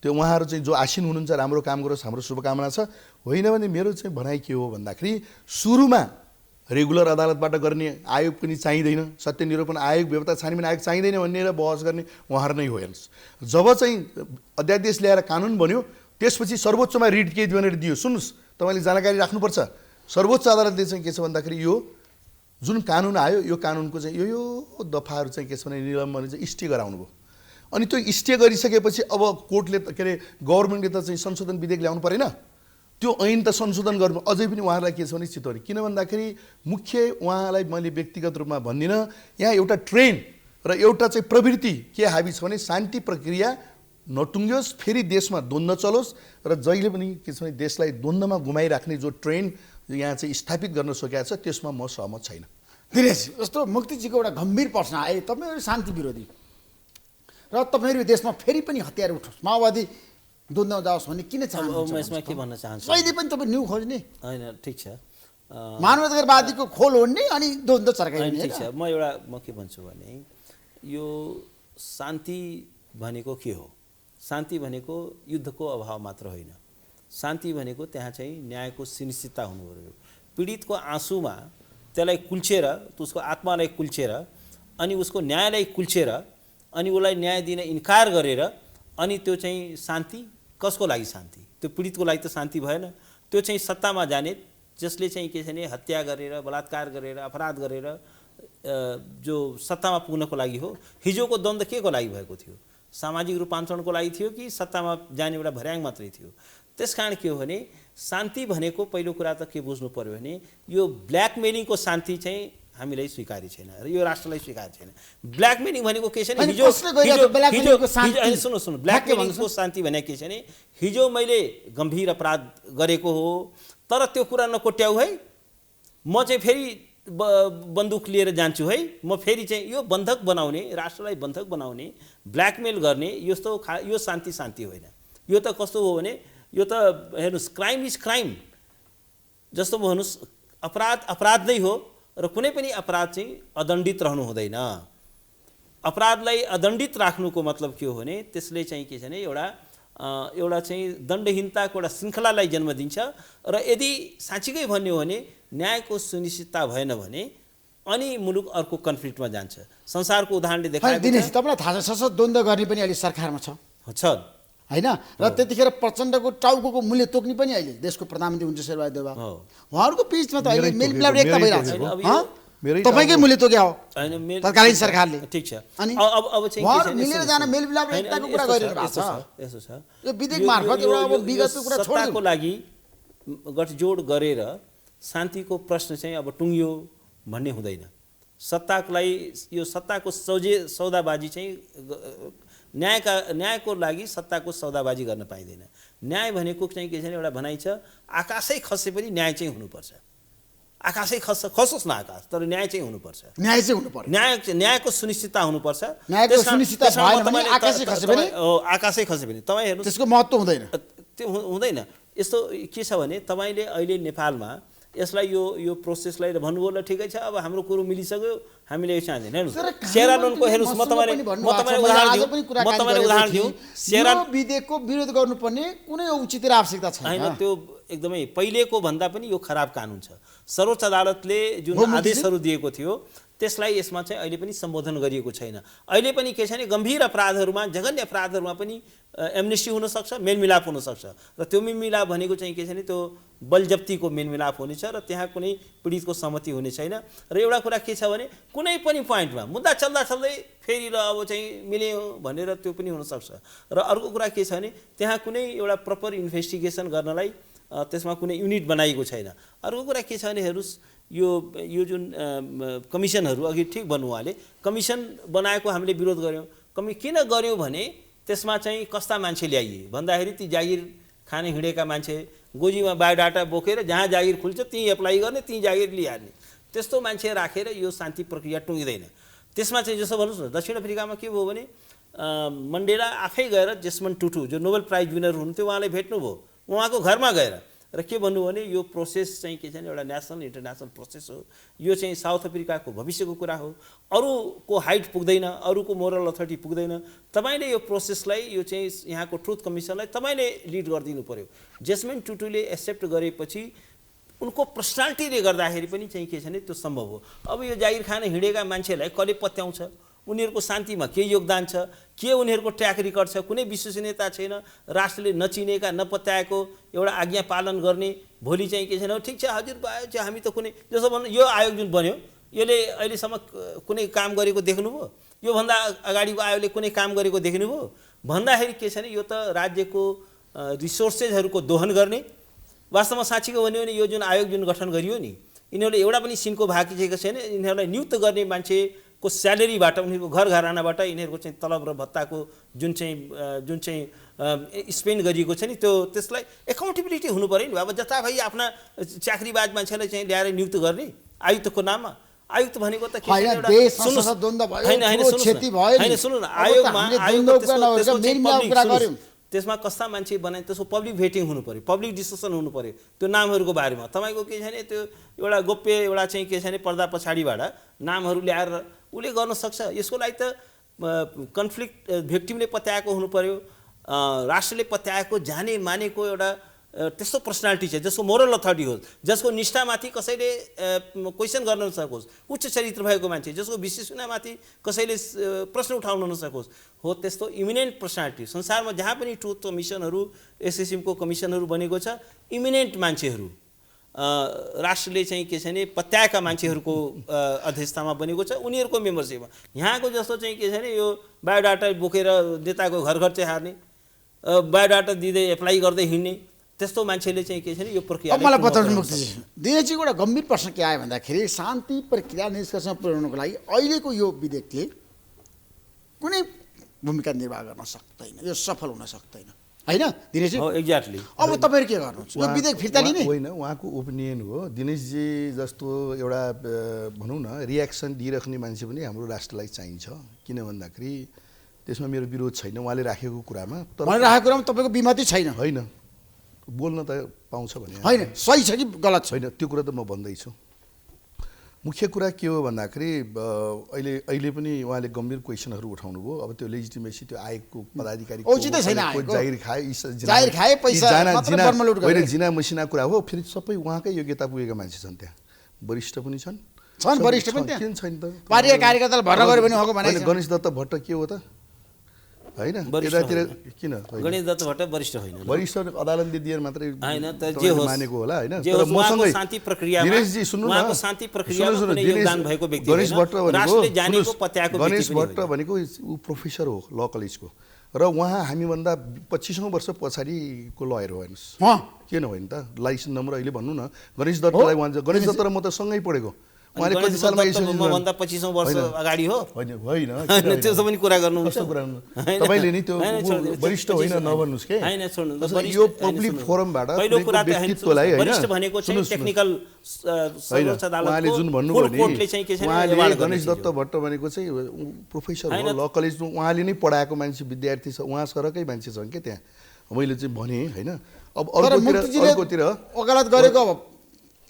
त्यो उहाँहरू चाहिँ जो आसीन हुनुहुन्छ राम्रो काम गरोस्, हाम्रो शुभकामना छ। होइन भने मेरो चाहिँ भनाइ के हो भन्दाखेरि सुरुमा रेगुलर अदालतबाट गर्ने आयोग पनि चाहिँदैन, सत्य निरूपण आयोग, बेपत्ता छानबिन आयोग चाहिँदैन भनेर बहस गर्ने उहाँहरू नै हो। हेर्नुहोस्, जब चाहिँ अध्यादेश ल्याएर कानुन बन्यो त्यसपछि सर्वोच्चमा रिट केही भनेर दियो। सुन्नुहोस्, तपाईँले जानकारी राख्नुपर्छ, सर्वोच्च अदालतले चाहिँ के छ भन्दाखेरि यो जुन कानुन आयो, यो कानुनको चाहिँ यो दफाहरू चाहिँ के छ भने निलम्बन चाहिँ स्टे गराउनु भयो। अनि त्यो स्टे गरिसकेपछि अब कोर्टले के अरे गभर्मेन्टले त चाहिँ संशोधन विधेयक ल्याउनु परेन, त्यो ऐन त संशोधन गर्नु। अझै पनि उहाँहरूलाई के छ भने चितवनी, किन भन्दाखेरि मुख्य उहाँलाई मैले व्यक्तिगत रूपमा भन्दिनँ, यहाँ एउटा ट्रेन्ड र एउटा चाहिँ प्रवृत्ति के हाबी छ भने शान्ति प्रक्रिया नटुङ्गियोस्, फेरि देशमा द्वन्द्व चलोस् र जहिले पनि के छ भने देशलाई द्वन्द्वमा घुमाइराख्ने जो ट्रेन्ड यहाँ चाहिँ स्थापित गर्न सकिएको छ त्यसमा म सहमत छैन। दिनेश, जस्तो मुक्तिजीको एउटा गम्भीर प्रश्न आए, तपाईँहरू शान्ति विरोधी र तपाईँहरू देशमा फेरि पनि हतियार उठोस्, माओवादी द्वन्द्व जाओस् भन्ने किन चाहनुहुन्छ? म यसमा के भन्न चाहन्छु, कहिले पनि तपाईँ न्यू खोज्ने होइन, ठिक छ, मानवाधिकारवादीको खोल ओढ्ने अनि द्वन्द्व चर्काइने। ठिक छ, म के भन्छु भने यो शान्ति भनेको के हो? शान्ति भनेको युद्धको अभाव मात्र होइन, शान्ति भनेको त्यहाँ चाहिँ न्यायको सुनिश्चितता हुनु पर्यो। पीडितको आँसुमा त्यसलाई कुल्चेर, उसको आत्मालाई कुल्चेर, अनि उसको न्यायलाई कुल्चेर, अनि उसलाई न्याय दिन इन्कार गरेर, अनि त्यो चाहिँ शान्ति कसको लागि शान्ति? त्यो पीडितको लागि त शान्ति भएन। त्यो चाहिँ सत्तामा जाने जसले चाहिँ के छ भने हत्या गरेर, बलात्कार गरेर, अपराध गरेर जो सत्तामा पुग्नको लागि हो। हिजोको द्वन्द्व के को लागि भएको थियो? सामाजिक रूपान्तरणको लागि थियो कि सत्तामा जाने एउटा भर्याङ मात्रै थियो? त्यसकारण के हो भने शान्ति भनेको पहिलो कुरा त के बुझ्नु पर्यो भने यो ब्ल्याकमेलिङको शान्ति चाहिँ हामीलाई स्वीकार्य छैन र यो राष्ट्रलाई स्वीकार्य छैन। ब्ल्याकमेलिङ भनेको के छ भने सुन्नु ब्ल्याकमेलिङको शान्ति भनेको के छ भने हिजो मैले गम्भीर अपराध गरेको हो तर त्यो कुरा नकोट्याउ है, म चाहिँ फेरि बन्दुक लिएर जान्छु है, म फेरि चाहिँ यो बन्धक बनाउने, राष्ट्रलाई बन्धक बनाउने, ब्ल्याकमेल गर्ने, यो शान्ति होइन। यो त कस्तो हो भने यो त हेर्नुहोस् क्राइम इज क्राइम जस्तो भन्नुहोस्, अपराध नै हो र कुनै पनि अपराध चाहिँ अदण्डित रहनु हुँदैन। अपराधलाई अदण्डित राख्नुको मतलब के हो भने त्यसले चाहिँ के छ भने एउटा चाहिँ दण्डहीनताको एउटा श्रृङ्खलालाई जन्म दिन्छ र यदि साँच्चीकै भन्ने हो भने न्यायको सुनिश्चितता भएन भने अनि मुलुक अर्को कन्फ्लिक्टमा जान्छ। संसारको उदाहरणले देखाएको छ। दिनेश, तपाईँलाई थाहा छ सशस्त्र द्वन्द्व गर्ने पनि अहिले सरकारमा छ, छ होइन र त्यतिखेर प्रचण्डको टाउको मूल्य तोक्ने पनि अहिले देशको प्रधानमन्त्री हुन्छ शेरबहादुर देउवा उहाँहरूको बिचमा त अहिले मेलमिलाप एकता भइरहेको छ तपाईँकै मूल्य तोक्या हो तत्कालीन सरकारले ठिक छ अनि अब चाहिँ उहाँहरू मिलेर जान मेलमिलाप र एकताको कुरा गरिरहेको छ यसो छ यो विधेयक मार्फत एउटा अब विगतको कुरा सत्ताको लागि गठजोड गरेर शान्तिको प्रश्न चाहिँ अब टुङ्गियो भन्ने हुँदैन सत्ताको लागि यो सत्ताको सौदाबाजी चाहिँ न्यायको लागि सत्ताको सौदाबाजी गर्न पाइँदैन न्याय भनेको चाहिँ के छ भने एउटा भनाइ छ आकाशै खसे पनि न्याय चाहिँ हुनुपर्छ आकाशै खसोस् न आकाश तर न्याय चाहिँ हुनुपर्छ न्याय चाहिँ हुनुपर्छ न्यायको सुनिश्चितता हुनुपर्छ न्यायको सुनिश्चितता भएन भने आकाशै खसे पनि आकाशै खसे पनि तपाईँ हेर्नु त्यसको महत्त्व हुँदैन त्यो हुँदैन यस्तो के छ भने तपाईँले अहिले नेपालमा यसलाई यो प्रोसेसलाई भन्नुभयो ल ठिकै छ अब हाम्रो कुरो मिलिसक्यो हामीले चाहँदैन हेर्नुहोस् सेरालोनको हेर्नुहोस् म तपाईँलाई उदाहरण दिउँ सेरा विधेयकको विरोध गर्नुपर्ने कुनै औचित्य र आवश्यकता छैन होइन त्यो एकदमै पहिलेको भन्दा पनि यो खराब कानुन छ सर्वोच्च अदालतले जुन आदेशहरू दिएको थियो त्यसलाई यसमा चाहिँ अहिले पनि सम्बोधन गरिएको छैन अहिले पनि के छ भने गम्भीर अपराधहरूमा जघन्य अपराधहरूमा पनि एमनेस्टी हुनसक्छ मेलमिलाप हुनसक्छ र त्यो मेलमिलाप भनेको चाहिँ के छ भने त्यो बलजप्तीको मेलमिलाप हुनेछ र त्यहाँ कुनै पीडितको सहमति हुने छैन र एउटा कुरा के छ भने कुनै पनि पोइन्टमा मुद्दा चल्दै फेरि र अब चाहिँ मिल्यो भनेर त्यो पनि हुनसक्छ र अर्को कुरा के छ भने त्यहाँ कुनै एउटा प्रपर इन्भेस्टिगेसन गर्नलाई त्यसमा कुनै युनिट बनाइएको छैन अर्को कुरा के छ भने हेर्नुहोस् यो जुन कमिसनहरू अघि ठिक भन्नु उहाँले कमिसन बनाएको हामीले विरोध गऱ्यौँ किन गऱ्यौँ भने त्यसमा चाहिँ कस्ता मान्छे ल्याइए भन्दाखेरि ती जागिर खाने हिँडेका मान्छे गोजीमा बायोडाटा बोकेर जहाँ जागिर खुल्छ त्यहीँ एप्लाई गर्ने त्यहीँ जागिर लिइहाल्ने त्यस्तो मान्छे राखेर यो शान्ति प्रक्रिया टुङ्गिँदैन त्यसमा चाहिँ जस्तो भन्नुहोस् न दक्षिण अफ्रिकामा के भयो भने मण्डेला आफै गएर जेसमन्ड टुटु जो नोबेल प्राइज विनर हुनुहुन्थ्यो उहाँले भेट्नुभयो उहाँको घरमा गएर र के भन्नु भने यो प्रोसेस चाहिँ के छ भने एउटा नेसनल इन्टरनेसनल प्रोसेस हो यो चाहिँ साउथ अफ्रिकाको भविष्यको कुरा हो अरूको हाइट पुग्दैन अरूको मोरल अथोरिटी पुग्दैन तपाईँले यो प्रोसेसलाई यो चाहिँ यहाँको ट्रुथ कमिसनलाई तपाईँले लिड गरिदिनु पर्यो जेसमिन टुटुले एक्सेप्ट गरेपछि उनको पर्सनालिटीले गर्दाखेरि पनि चाहिँ के छ भने त्यो सम्भव हो अब यो जागिर खान हिँडेका मान्छेलाई कसले पत्याउँछ उनीहरूको शान्तिमा के योगदान छ के उनीहरूको ट्र्याक रेकर्ड छ कुनै विश्वसनीयता छैन राष्ट्रले नचिनेका नपत्याएको एउटा आज्ञा पालन गर्ने भोलि चाहिँ के छैन ठिक छ हजुर भयो चाहिँ हामी त कुनै जस्तो भन्नु यो आयोग जुन बन्यो यसले अहिलेसम्म कुनै काम गरेको देख्नुभयो योभन्दा अगाडिको आयोगले कुनै काम गरेको देख्नुभयो भन्दाखेरि के छ भने यो त राज्यको रिसोर्सेसहरूको दोहन गर्ने वास्तवमा साँच्चीको भन्यो भने यो जुन आयोग जुन गठन गरियो नि यिनीहरूले एउटा पनि सिनको भाग खिचेको छैन यिनीहरूलाई नियुक्त गर्ने मान्छेको स्यालेरीबाट उनीहरूको घर घरानाबाट यिनीहरूको चाहिँ तलब र भत्ताको जुन चाहिँ स्पेन्ड गरिएको छ नि त्यसलाई एकाउन्टेबिलिटी हुनु पऱ्यो नि अब जताभाइ आफ्ना चाकरीबाज मान्छेलाई चाहिँ ल्याएर नियुक्त गर्ने आयुक्तको नाममा आयुक्त भनेको त त्यसमा कस्ता मान्छे बनाए त्यसको पब्लिक भेटिङ हुनु पर्यो पब्लिक डिस्कसन हुनु पर्यो त्यो नामहरूको बारेमा तपाईँको के छ भने त्यो एउटा गोप्य एउटा चाहिँ के छ भने पर्दा पछाडिबाट नामहरू ल्याएर उसले गर्न सक्छ यसको लागि त कन्फ्लिक्ट भिक्टिमले पत्याएको हुनु पर्यो राष्ट्रले पत्याएको जाने मानेको एउटा त्यस्तो पर्सनालिटी छ जसको मोरल अथोरिटी होस् जसको निष्ठामाथि कसैले क्वेसन गर्न नसकोस् उच्च चरित्र भएको मान्छे जसको विश्वसनीयतामाथि कसैले प्रश्न उठाउन नसकोस् हो त्यस्तो इमिनेन्ट पर्सनालिटी संसारमा जहाँ पनि ट्रुथ कमिसनहरू एसएसएमको कमिसनहरू बनेको छ इमिनेन्ट मान्छेहरू राष्ट्रले चाहिँ के छ भने पत्याएका मान्छेहरूको अध्यक्षतामा बनेको छ उनीहरूको मेम्बरसिपमा यहाँको जस्तो चाहिँ के छ भने यो बायोडाटा बोकेर नेताको घर घर चाहिँ हार्ने बायोडाटा दिँदै एप्लाई गर्दै हिँड्ने त्यस्तो मान्छेले चाहिँ के छ भने यो प्रक्रिया मलाई बताउनु मुक्तिजी दिनेशजीको एउटा गम्भीर प्रश्न के आयो भन्दाखेरि शान्ति प्रक्रिया निष्कर्षमा पुर्याउनको लागि अहिलेको यो विधेयकले कुनै भूमिका निर्वाह गर्न सक्दैन यो सफल हुन सक्दैन होइन दिनेशजी एक्ज्याक्टली अब तपाईँहरू के गर्नुहुन्छ यो विधेयक फिर्ता लिने होइन उहाँको ओपिनियन हो दिनेशजी जस्तो एउटा भनौँ न रियाक्सन दिइराख्ने मान्छे पनि हाम्रो राष्ट्रलाई चाहिन्छ किन भन्दाखेरि त्यसमा मेरो विरोध छैन उहाँले राखेको कुरामा राखेको कुरामा तपाईँको विमति छैन होइन बोल्न त पाउँछ भने होइन सही छ कि गलत छैन त्यो कुरा त म भन्दैछु मुख्य कुरा के हो भन्दाखेरि अहिले पनि उहाँले गम्भीर क्वेसनहरू उठाउनु भयो अब त्यो लेजिटिमेसी त्यो आयोगको पदाधिकारी जागिर खाए पैसा जिना मसिना कुरा हो फेरि सबै उहाँकै योग्यता पुगेका मान्छे छन् त्यहाँ वरिष्ठ पनि छन् वरिष्ठ पनि किन छैन त पार्टीका कार्यकर्ताले भर्ना गर्यो भने गणेश दत्त भट्ट के हो त होइन वरिष्ठ यतातिर होइन। किन गणेश दत्त भट्ट वरिष्ठ होइन वरिष्ठ अदालतले दिएर मात्रै होइन त जे होस् मानेको होला होइन जे होस् उहाँको शान्ति प्रक्रियामा दिनेशजी सुन्नु न उहाँको शान्ति प्रक्रियामा कुनै योगदान भएको व्यक्ति गणेश होइन। भट्ट भनेको राष्ट्रले जानेको पत्याएको व्यक्ति गणेश पनि भट्ट होइन। भनेको ऊ प्रोफेसर हो ल कलेजको र उहाँ हामीभन्दा 25औं वर्ष पछाडिको लयर हो हेर्नुहोस् किन होइन त लाइसेन्स नम्बर अहिले भन्नु न गणेश दत्तलाई उहाँ गणेश दत्त र म त सँगै पढेको उहाँले कति सालमा मभन्दा 25औं वर्ष अगाडि हो होइन होइन त्यसो पनि कुरा गर्नुहुन्छ तपाईले नि त्यो वरिष्ठ होइन नभन्नुस् के हैन छोड्नु यो पब्लिक फोरमबाट पहिलो कुरा त व्यक्तित्वलाई हैन वरिष्ठ भनेको चाहिँ टेक्निकल सर्वोच्च अदालतको उहाँले जुन भन्नुभयो नि कोर्टले चाहिँ के छ उहाँले गणेश दत्त भट्ट भनेको चाहिँ प्रोफेसर हो ल कलेजमा उहाँले नै पढाएको मान्छे विद्यार्थी छ उहाँ सरकै मान्छे छन् के त्यहाँ मैले चाहिँ भने हैन अब अर्कोतिर वकालत गरेको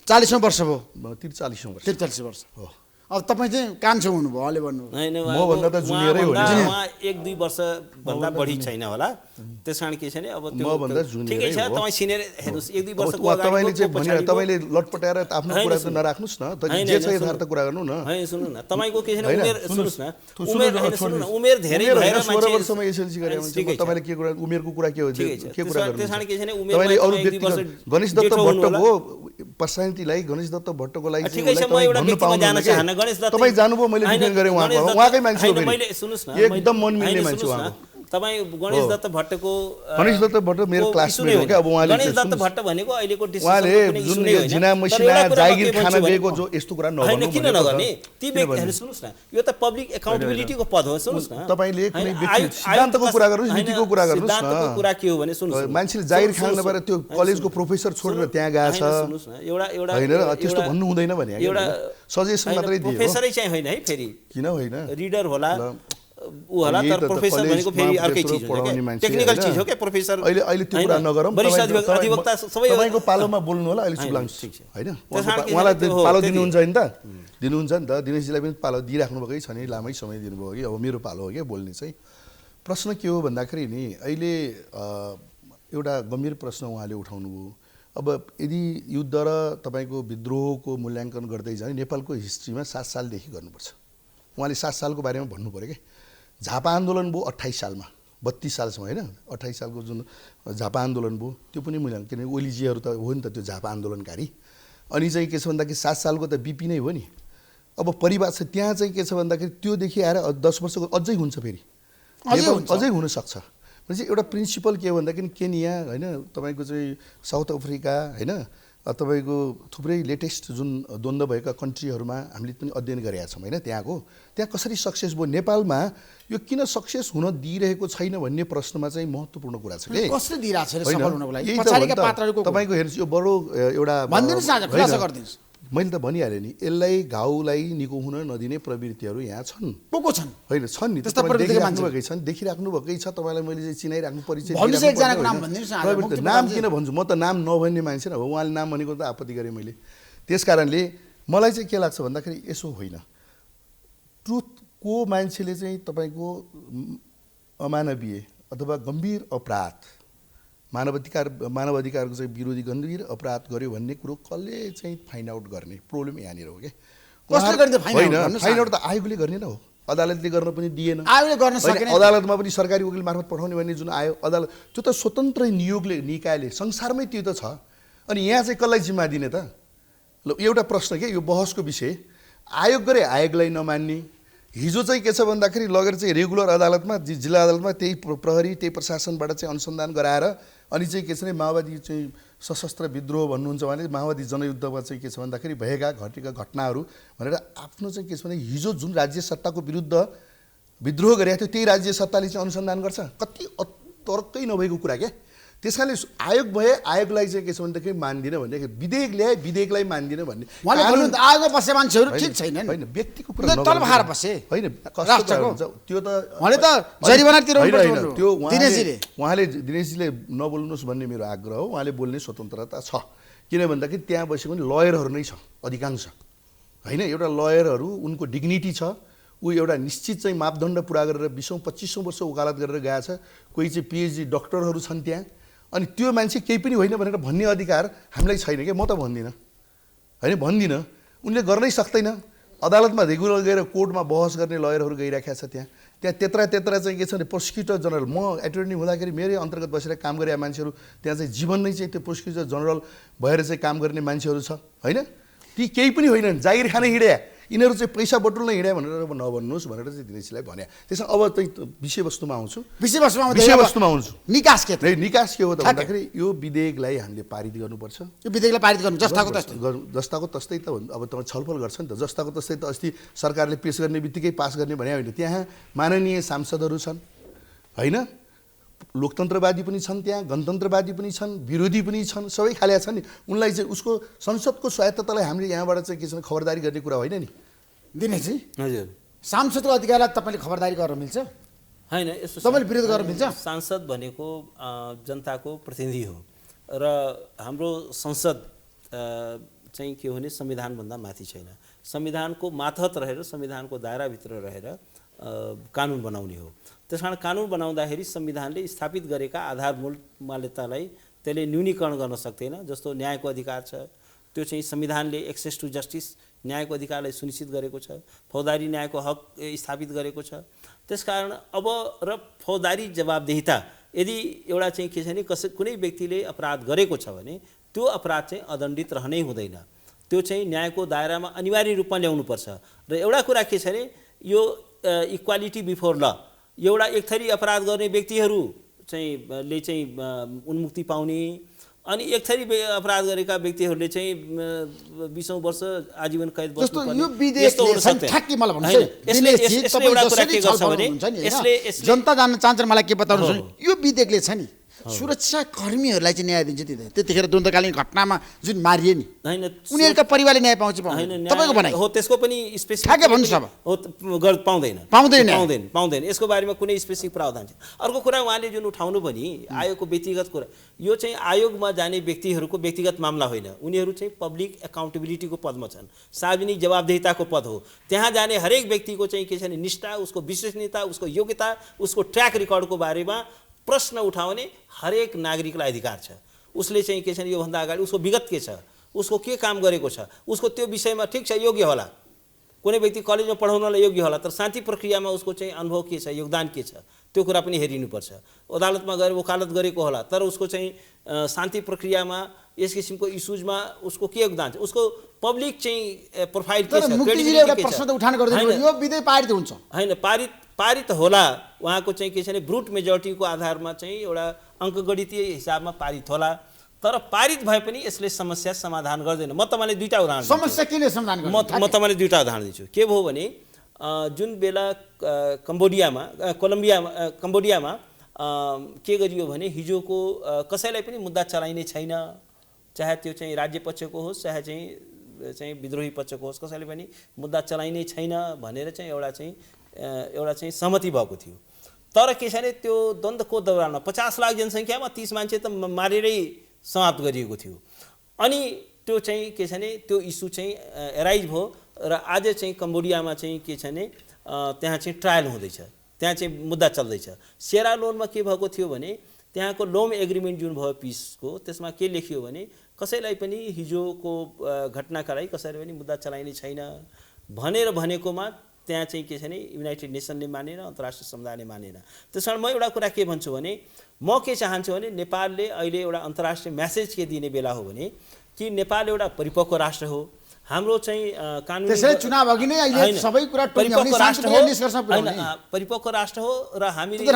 40औं वर्ष भयो 43औं वर्ष 43 वर्ष हो अब तपाईँ चाहिँ कान्छो हुनुभयो उहाँले भन्नु हैन मभन्दा त जुनियरै हो नि उहाँ 1-2 वर्ष भन्दा बढी छैन होला त्यसकारण के छ नि अब त्यो मभन्दा जुनियरै ठिकै छ तपाईँ सिनियर हेर्नुस् 1-2 वर्षको अगाडि तपाईले चाहिँ भने तपाईले लटपटाएर आफ्नो कुरा त नराख्नुस् न त जे छ यथार्थ कुरा गर्नु न हैन सुन्नु न तपाईको के छैन उमेर सुन्नुस् न उमेर धेरै भएर 16 वर्षमा एसएलसी गरे हुन्छ तपाईले के कुरा उमेरको कुरा के हो के कुरा गर्नु त्यसकारण के छैन उमेर तपाईले अरु व्यक्तिगत गणेश दत्त भट्टको पर्सनालिटीलाई गणेश दत्त भट्टको लागि ठिकै छ म एउटा व्यक्तिमा जान चाहन्न गणेश दत्त तपाई जानुभयो मैले डिफेन्ड गरे उहाँकै मान्छे हो मैले सुन्नुस् न एकदम मन मिल्ने मान्छे उहाँ तपाई गणेश दत्त भट्टको गणेश दत्त भट्ट मेरो क्लासमेट हो के अब उहाँले गणेश दत्त भट्ट भनेको अहिलेको उहाँले जुन जिना मसिना जागिर खान गएको जो यस्तो कुरा नभन्नु किन नगर्ने ती व्यक्तिहरु सुन्नुस् न यो त पब्लिक एकाउन्टेबिलिटीको पद हो सुन्नुस् न तपाईले कुनै व्यक्ति सिद्धान्तको कुरा गर्नुस् नीतिको कुरा गर्नुस् न सिद्धान्तको कुरा के हो भने सुन्नुस् मान्छेले जागिर खान नपाएर त्यो कलेजको प्रोफेसर छोडेर त्यहाँ गएछ सुन्नुस् न एउटा हैन त्यस्तो भन्नु हुँदैन भने एउटा सजेसन मात्रै दियो प्रोफेसरै चाहिँ होइन है फेरि किन होइन रिडर होला उ होला तर प्रोफेसर भनेको फेरि अर्कै चीज हो के टेक्निकल चीज हो के प्रोफेसर अहिले त्यो कुरा नगरौँ वरिष्ठ अधिवक्ता सबै तपाईको पालोमा बोल्नु होला अहिले चुप्लाङ्स हैन उहाँलाई पालो दिनुहुन्छ नि त दिनुहुन्छ नि त दिनेशजीलाई पनि पालो दिइराख्नु भएकै छ नि लामै समय दिनुभयो कि अब मेरो पालो हो के बोल्ने चाहिँ प्रश्न के हो भन्दाखेरि नि अहिले एउटा गम्भीर प्रश्न उहाँले उठाउनु भयो अब यदि युद्ध र तपाईको विद्रोहको मूल्याङ्कन गर्दै जाने नेपालको हिस्ट्रीमा 7 सालदेखि गर्नुपर्छ उहाँले 7 सालको बारेमा भन्नु पर्यो के झापा आन्दोलन भयो 28 सालमा 32 सालसम्म हैन 28 सालको जुन झापा आन्दोलन भयो त्यो पनि मूल्याङ्कन किनभने ओलीजीहरू त हो नि त त्यो झापा आन्दोलनकारी अनि चाहिँ के छ भन्दाखेरि 7 सालको त बीपी नै हो नि अब परिवार छ त्यहाँ चाहिँ के छ भन्दाखेरि त्योदेखि आएर 10 वर्षको अझै हुन्छ फेरि अझै हुन सक्छ भनेपछि एउटा प्रिन्सिपल के हो भन्दाखेरि केनिया हैन तपाईको चाहिँ साउथ अफ्रिका हैन तपाईको थुप्रै लेटेस्ट जुन द्वन्द्व भएका कन्ट्रीहरुमा हामीले पनि अध्ययन गरेका छौं हैन त्यहाँ कसरी सक्सेस भयो नेपालमा यो किन सक्सेस हुन दिइरहेको छैन भन्ने प्रश्नमा चाहिँ महत्त्वपूर्ण कुरा छ के कसरी दिइराछ रे सफल हुनको लागि पछाडीका पात्रहरुको तपाईको हेर्नुस् यो बडो एउटा भन्दिनुस् न खुलासा गर्दिनुस् मैले त भनिहालेँ नि यसलाई घाउलाई निको हुन नदिने प्रवृत्तिहरू यहाँ छन् को छन् हैन छन् नि त्यस्ता प्रवृत्तिका मान्छे छन् देखिराख्नु भएकै छ तपाईलाई मैले चाहिँ चिनाइराख्नु परिचय भन्नुस् एकजनाको नाम भन्दिनुस् नाम किन भन्छु म त नाम नभन्ने मान्छे न हो उहाँले नाम भनेको त आपत्ति गरे मैले त्यसकारणले मलाई चाहिँ के लाग्छ भन्दाखेरि यसो होइन ट्रुथको मान्छेले चाहिँ तपाईको अमानवीय अथवा गम्भीर अपराध मानवाधिकारको चाहिँ विरोधी गम्भीर अपराध गर्यो भन्ने कुरो कसले चाहिँ फाइन्ड आउट गर्ने प्रब्लम यहाँनिर हो के कसले गर्ने फाइन्ड आउट त आयोगले गर्ने न हो अदालतले गर्न पनि दिएन आयोगले गर्न सकेन अदालतमा पनि सरकारी वकिल मार्फत पठाउने भन्ने जुन आयो अदालत त्यो त स्वतन्त्र निकायले संसारमै त्यो त छ अनि यहाँ चाहिँ कसलाई जिम्मा दिने त ल एउटा प्रश्न के यो बहसको विषय आयोग गरे आयोगलाई नमान्ने हिजो चाहिँ के छ भन्दाखेरि लगेर चाहिँ रेगुलर अदालतमा जिल्ला अदालतमा त्यही प्रहरी त्यही प्रशासनबाट चाहिँ अनुसन्धान गराएर अनि चाहिँ के छ भने माओवादी चाहिँ सशस्त्र विद्रोह भन्नुहुन्छ भने माओवादी जनयुद्धमा चाहिँ के छ भन्दाखेरि भएका घटेका घटनाहरू भनेर आफ्नो चाहिँ के छ भने हिजो जुन राज्य सत्ताको विरुद्ध विद्रोह गरेको थियो त्यही राज्य सत्ताले चाहिँ अनुसन्धान गर्छ कति तर्कै नभएको कुरा के त्यसकारणले आयोग भए आयोगलाई चाहिँ के छ भनेदेखि मान्दिन भन्दाखेरि विधेयक ल्याए विधेयकलाई मान्दिन भन्ने आयोगमा बसे मान्छेहरू ठिक छैनन् हैन व्यक्तिको कुरा तल भार बसे हैन राष्ट्रको त्यो त उहाँले त जरिवाना तिर्नु त्यो उहाँले दिनेशजीले नबोल्नुस् भन्ने मेरो आग्रह हो उहाँले बोल्ने स्वतन्त्रता छ किन भन्दाखेरि त्यहाँ बसेको पनि लयरहरू नै छ अधिकांश हैन एउटा लयरहरू उनको डिग्निटी छ ऊ एउटा निश्चित चाहिँ मापदण्ड पुरा गरेर 20औं 25औं वर्ष वकालत गरेर गएछ कोही चाहिँ पीएचडी डाक्टरहरू छन् त्यहाँ अनि त्यो मान्छे केही पनि होइन भनेर भन्ने अधिकार हामीलाई छैन के म त भन्दिनँ हैन भन्दिनँ उनले गर्नै सक्दैन अदालतमा रेगुलर गएर कोर्टमा बहस गर्ने लयरहरू गइराखेको छ त्यहाँ त्यत्रा चाहिँ के छ भने प्रोसिक्युटर जनरल, म एटर्नी हुँदाखेरि मेरै अन्तर्गत बसेर काम गरेका मान्छेहरू त्यहाँ चाहिँ जीवन नै चाहिँ त्यो प्रोसिक्युटर जनरल भएर चाहिँ काम गर्ने मान्छेहरू छ होइन। ती केही पनि होइनन्, जागिर खान हिँड्या, यिनीहरू चाहिँ पैसा बटुल्न हिँड्या भनेर नभन्नुहोस् भनेर चाहिँ दिनेशलाई भने। त्यसमा अब चाहिँ विषयवस्तुमा आउँछु। विषयवस्तुमा आउँछु। निकास के निकास के हो त भन्दाखेरि यो विधेयकलाई हामीले पारित गर्नुपर्छ। यो विधेयकलाई पारित गर्नु जस्ताको तस्तै त अब तपाईँ छलफल गर्छ नि त। जस्ताको तस्तै त अस्ति सरकारले पेश गर्ने बित्तिकै पास गर्ने भने होइन। त्यहाँ माननीय सांसदहरू छन् होइन, लोकतन्त्रवादी पनि छन्, त्यहाँ गणतन्त्रवादी पनि छन्, विरोधी पनि छन्, सबै खाले छन् नि। उनलाई चाहिँ उसको संसदको स्वायत्ततालाई हामीले यहाँबाट चाहिँ के छ खबरदारी गर्ने कुरा होइन नि। दिनेशजी, हजुर, सांसदको अधिकारलाई तपाईँले खबरदारी गर्न मिल्छ होइन? यसो तपाईँले विरोध गर्न मिल्छ? सांसद भनेको जनताको प्रतिनिधि हो र हाम्रो संसद चाहिँ के हो भने संविधानभन्दा माथि छैन। संविधानको मातहत रहेर, संविधानको दायराभित्र रहेर कानुन बनाउने हो। त्यस कारण कानुन बनाउँदाखेरि संविधानले स्थापित गरेका आधारमूल मान्यतालाई त्यसले न्यूनीकरण गर्न सक्दैन। जस्तो न्यायको अधिकार छ, त्यो चाहिँ संविधानले एक्सेस टु जस्टिस न्यायको अधिकारलाई सुनिश्चित गरेको छ। फौजदारी न्यायको हक स्थापित गरेको छ। त्यसकारण अब र फौजदारी जवाबदेहिता यदि एउटा चाहिँ के छ भने कुनै व्यक्तिले अपराध गरेको छ भने त्यो अपराध चाहिँ अदण्डित रहनै हुँदैन। त्यो चाहिँ न्यायको दायरामा अनिवार्य रूपमा ल्याउनुपर्छ। र एउटा कुरा के छ भने यो इक्वालिटी बिफोर ल, एउटा एक थरी अपराध गर्ने व्यक्तिहरू चाहिँ उन्मुक्ति पाउने अनि एक थरी अपराध गरेका व्यक्तिहरूले चाहिँ 20औं वर्ष आजीवन कैद बस्नुपर्ने। यो विधेयकले ठ्याक्कै मलाई भन्नुहोस्, यसले एउटा कुरा के गर्छ भने जनता जान्न चाहन्छन्, मलाई के बताउनुहोस्, यो विधेयकले छ नि सुरक्षा कर्मीहरूलाई चाहिँ न्याय दिन्छ दिँदैन? त्यतिखेर द्वन्द्वकालीन घटनामा जुन मारिए नि उनीहरूका परिवारले न्याय पाउँछ तपाईँको भनाइ हो, त्यसको पनि स्पेसिफिक ठ्याक्कै भन्नुहोस् अब। पाउँदैन यसको बारेमा कुनै स्पेसिफिक प्रावधान छैन। अर्को कुरा उहाँले जुन उठाउनु पनि आयोगको व्यक्तिगत कुरा, यो चाहिँ आयोगमा जाने व्यक्तिहरूको व्यक्तिगत मामला होइन। उनीहरू चाहिँ पब्लिक एकाउन्टेबिलिटीको पदमा छन्, सार्वजनिक जवाबदेहिताको पद हो। त्यहाँ जाने हरेक व्यक्तिको चाहिँ के छ भने निष्ठा, उसको विश्वसनीयता, उसको योग्यता, उसको ट्र्याक रेकर्डको बारेमा प्रश्न उठाउने हरेक नागरिकलाई अधिकार छ। उसले चाहिँ के छ भने योभन्दा अगाडि उसको विगत के छ, उसको के काम गरेको छ, उसको त्यो विषयमा ठिक छ योग्य होला, कुनै व्यक्ति कलेजमा पढाउनलाई योग्य होला, तर शान्ति प्रक्रियामा उसको चाहिँ अनुभव के छ, योगदान के छ, त्यो कुरा पनि हेरिनुपर्छ। अदालतमा गएर वकालत गरेको होला, तर उसको चाहिँ शान्ति प्रक्रियामा यस किसिमको इस्युजमा उसको के योगदान छ, उसको पब्लिक चाहिँ प्रोफाइल के छ, प्रश्न त उठान गर्दैन। यो विधेयक पारित हुन्छ होइन? पारित होला, उहाँको चाहिँ के छ भने ब्रुट मेजोरिटीको आधारमा चाहिँ एउटा अङ्कगणितीय हिसाबमा पारित होला। तर पारित भए पनि यसले समस्या समाधान गर्दैन। म तपाईँलाई दुईवटा उदाहरण समस्या किन समाधान गर्दैन? म तपाईँलाई दुईवटा उदाहरण दिन्छु। के भयो भने जुन बेला कम्बोडियामा के गरियो भने हिजोको कसैलाई पनि मुद्दा चलाइने छैन, चाहे त्यो चाहिँ राज्य पक्षको होस् चाहे चाहिँ विद्रोही पक्षको होस्, कसैले पनि मुद्दा चलाइने छैन भनेर चाहिँ एउटा चाहिँ सहमति भएको थियो। तर के छ भने त्यो द्वन्द्वको दौरानमा 50 लाख जनसङ्ख्यामा 30 मान्छे त मारेरै समाप्त गरिएको थियो। अनि त्यो चाहिँ के छ भने त्यो इस्यु चाहिँ एराइज भयो र आज चाहिँ कम्बोडियामा चाहिँ के छ भने त्यहाँ चाहिँ ट्रायल हुँदैछ, त्यहाँ चाहिँ मुद्दा चल्दैछ। सेरा लोनमा के भएको थियो भने त्यहाँको लोम एग्रिमेन्ट जुन भयो पिसको, त्यसमा के लेखियो भने कसैलाई पनि हिजोको घटनाका लागि कसैले पनि मुद्दा चलाइने छैन भनेर भनेकोमा त्यहाँ चाहिँ के छ भने युनाइटेड नेसनले मानेन, अन्तर्राष्ट्रिय समुदायले मानेन। त्यस कारण म एउटा कुरा के भन्छु भने म के चाहन्छु भने नेपालले अहिले एउटा अन्तर्राष्ट्रिय म्यासेज के दिने बेला हो भने कि नेपाल एउटा परिपक्व राष्ट्र हो, हाम्रो चाहिँ कानुन त्यसैले चुनाव अघि नै अहिले सबै कुरा परिपक्व राष्ट्र हो र हामीले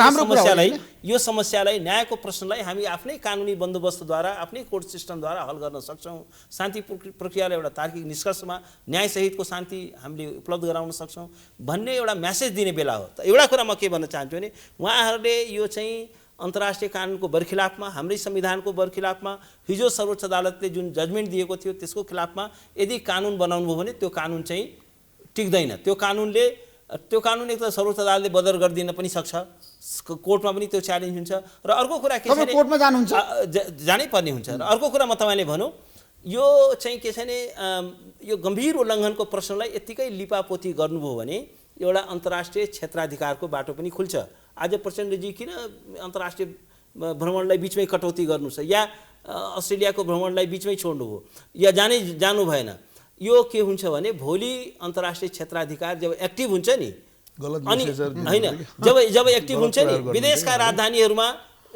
यो समस्यालाई न्यायको प्रश्नलाई हामी आफ्नै कानुनी बन्दोबस्तद्वारा आफ्नै कोर्ट सिस्टमद्वारा हल गर्न सक्छौँ। शान्ति प्रक्रियालाई एउटा तार्किक निष्कर्षमा न्यायसहितको शान्ति हामीले उपलब्ध गराउन सक्छौँ भन्ने एउटा म्यासेज दिने बेला हो। त एउटा कुरा म के भन्न चाहन्छु भने उहाँहरूले यो चाहिँ अन्तर्राष्ट्रिय कानुनको बरखिलाफमा, हाम्रै संविधानको बरखिलाफमा, हिजो सर्वोच्च अदालतले जुन जजमेन्ट दिएको थियो त्यसको खिलाफमा यदि कानुन बनाउनु भयो भने त्यो कानुन चाहिँ टिक्दैन। त्यो कानुन एक त सर्वोच्च अदालतले बदर गरिदिन पनि सक्छ, कोर्टमा पनि त्यो च्यालेन्ज हुन्छ। र अर्को कुरा के छ भने कोर्टमा जानुहुन्छ, जानै पर्ने हुन्छ। र अर्को कुरा म तपाईँले भनौँ, यो चाहिँ के छ भने यो गम्भीर उल्लङ्घनको प्रश्नलाई यत्तिकै लिपापोती गर्नुभयो भने एउटा अन्तर्राष्ट्रिय क्षेत्राधिकारको बाटो पनि खुल्छ। आज प्रचण्डजी किन अन्तर्राष्ट्रिय भ्रमणलाई बिचमै कटौती गर्नु छ, या अस्ट्रेलियाको भ्रमणलाई बिचमै छोड्नु हो, या जानु भएन, यो के हुन्छ भने भोलि अन्तर्राष्ट्रिय क्षेत्राधिकार जब एक्टिभ हुन्छ नि अनि होइन जब एक्टिभ हुन्छ नि विदेशका राजधानीहरूमा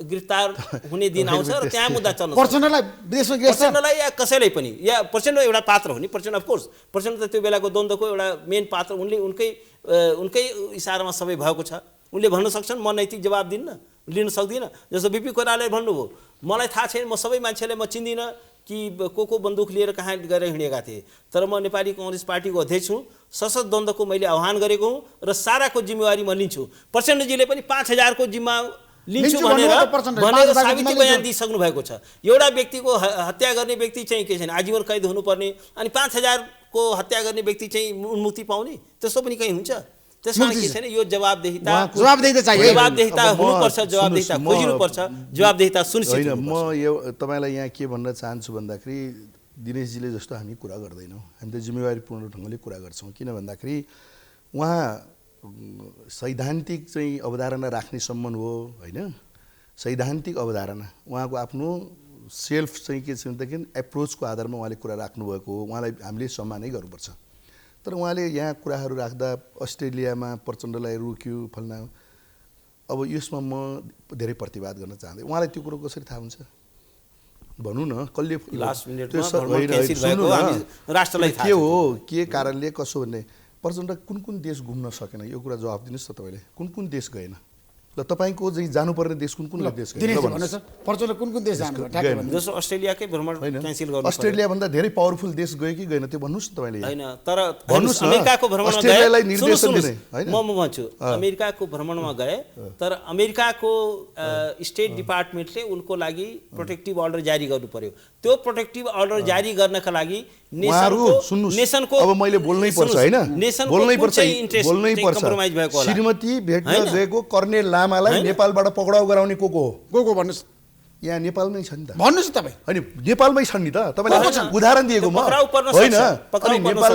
गिरफ्तार हुने दिन आउँछ र त्यहाँ मुद्दा चल्न प्रचण्डलाई या कसैलाई पनि या प्रचण्ड एउटा पात्र हो नि प्रचण्ड अफकोर्स प्रचण्ड त त्यो बेलाको द्वन्द्वको एउटा मेन पात्र उनले उनकै इसारामा सबै भएको छ उनले भन्न सक्छन् म नैतिक जवाब दिन्न लिन सक्दिनँ जस्तो बिपी कोइरालाले भन्नुभयो मलाई थाहा छैन म सबै मान्छेलाई म चिन्दिनँ कि को बन्दुक लिएर कहाँ गएर हिँडेका थिए तर म नेपाली काङ्ग्रेस पार्टीको अध्यक्ष हुँ सशस्त्र द्वन्द्वको मैले आह्वान गरेको हुँ र साराको जिम्मेवारी म लिन्छु प्रचण्डजीले पनि 5000 को जिम्मा लिन्छु भनेर साबिती बयान दिइसक्नु भएको छ एउटा व्यक्तिको हत्या गर्ने व्यक्ति चाहिँ के छैन आजीवन कैद हुनुपर्ने अनि 5000 को हत्या गर्ने व्यक्ति चाहिँ उन्मुक्ति पाउने त्यस्तो पनि कहीँ हुन्छ त्यसकारण के छैन यो जवाबदेहिता हुनुपर्छ जवाबदेहिता खोजिनुपर्छ जवाबदेहिता सुनिश्चित होइन म यो तपाईँलाई यहाँ के भन्न चाहन्छु भन्दाखेरि दिनेशजीले जस्तो हामी कुरा गर्दैनौँ हामी त जिम्मेवारीपूर्ण ढङ्गले कुरा गर्छौँ किन भन्दाखेरि उहाँ सैद्धान्तिक चाहिँ अवधारणा राख्ने सम्बन्ध हो होइन सैद्धान्तिक अवधारणा उहाँको आफ्नो सेल्फ चाहिँ के छ भनेदेखि एप्रोचको आधारमा उहाँले कुरा राख्नुभएको हो उहाँलाई हामीले सम्मानै गर्नुपर्छ तर उहाँले यहाँ कुराहरू राख्दा अस्ट्रेलियामा प्रचण्डलाई रोक्यो फल्ना अब यसमा म धेरै प्रतिवाद गर्न चाहन्छु उहाँलाई त्यो कुरो कसरी थाहा हुन्छ भनौँ न कसले के हो के कारणले कसो भन्ने प्रचण्ड कुन देश घुम्न सकेन यो कुरा जवाब दिनुहोस् त तपाईँले कुन देश गएन ल तपाईँको चाहिँ जानुपर्ने देश कुन देश प्रचण्ड कुन देश जस्तो अस्ट्रेलियाकै भ्रमण क्यान्सल गर्नु अस्ट्रेलिया भन्दा धेरै पावरफुल देश गयो कि गएन त्यो भन्नुहोस् न तपाईँले होइन तर अमेरिकाको भ्रमणमा अस्ट्रेलियालाई निर्देशन दिने हैन म भन्छु अमेरिकाको भ्रमणमा गए तर अमेरिकाको स्टेट डिपार्टमेन्टले उनको लागि प्रोटेक्टिभ अर्डर जारी गर्नु पर्यो त्यो प्रोटेक्टिभ अर्डर जारी गर्नका लागि नेसनको अब मैले बोल्नै पर्छ हैन बोल्नै पर्छ श्रीमती भेट्न गएको कर्नेल लामालाई नेपालबाट पक्राउ गराउने को हो भन्नुस् यहाँ नेपालमै छ नि त भन्नुस् तपाईँ हैन नेपालमै छन् नि त तपाईँलाई उदाहरण दिएको म होइन अनि नेपाल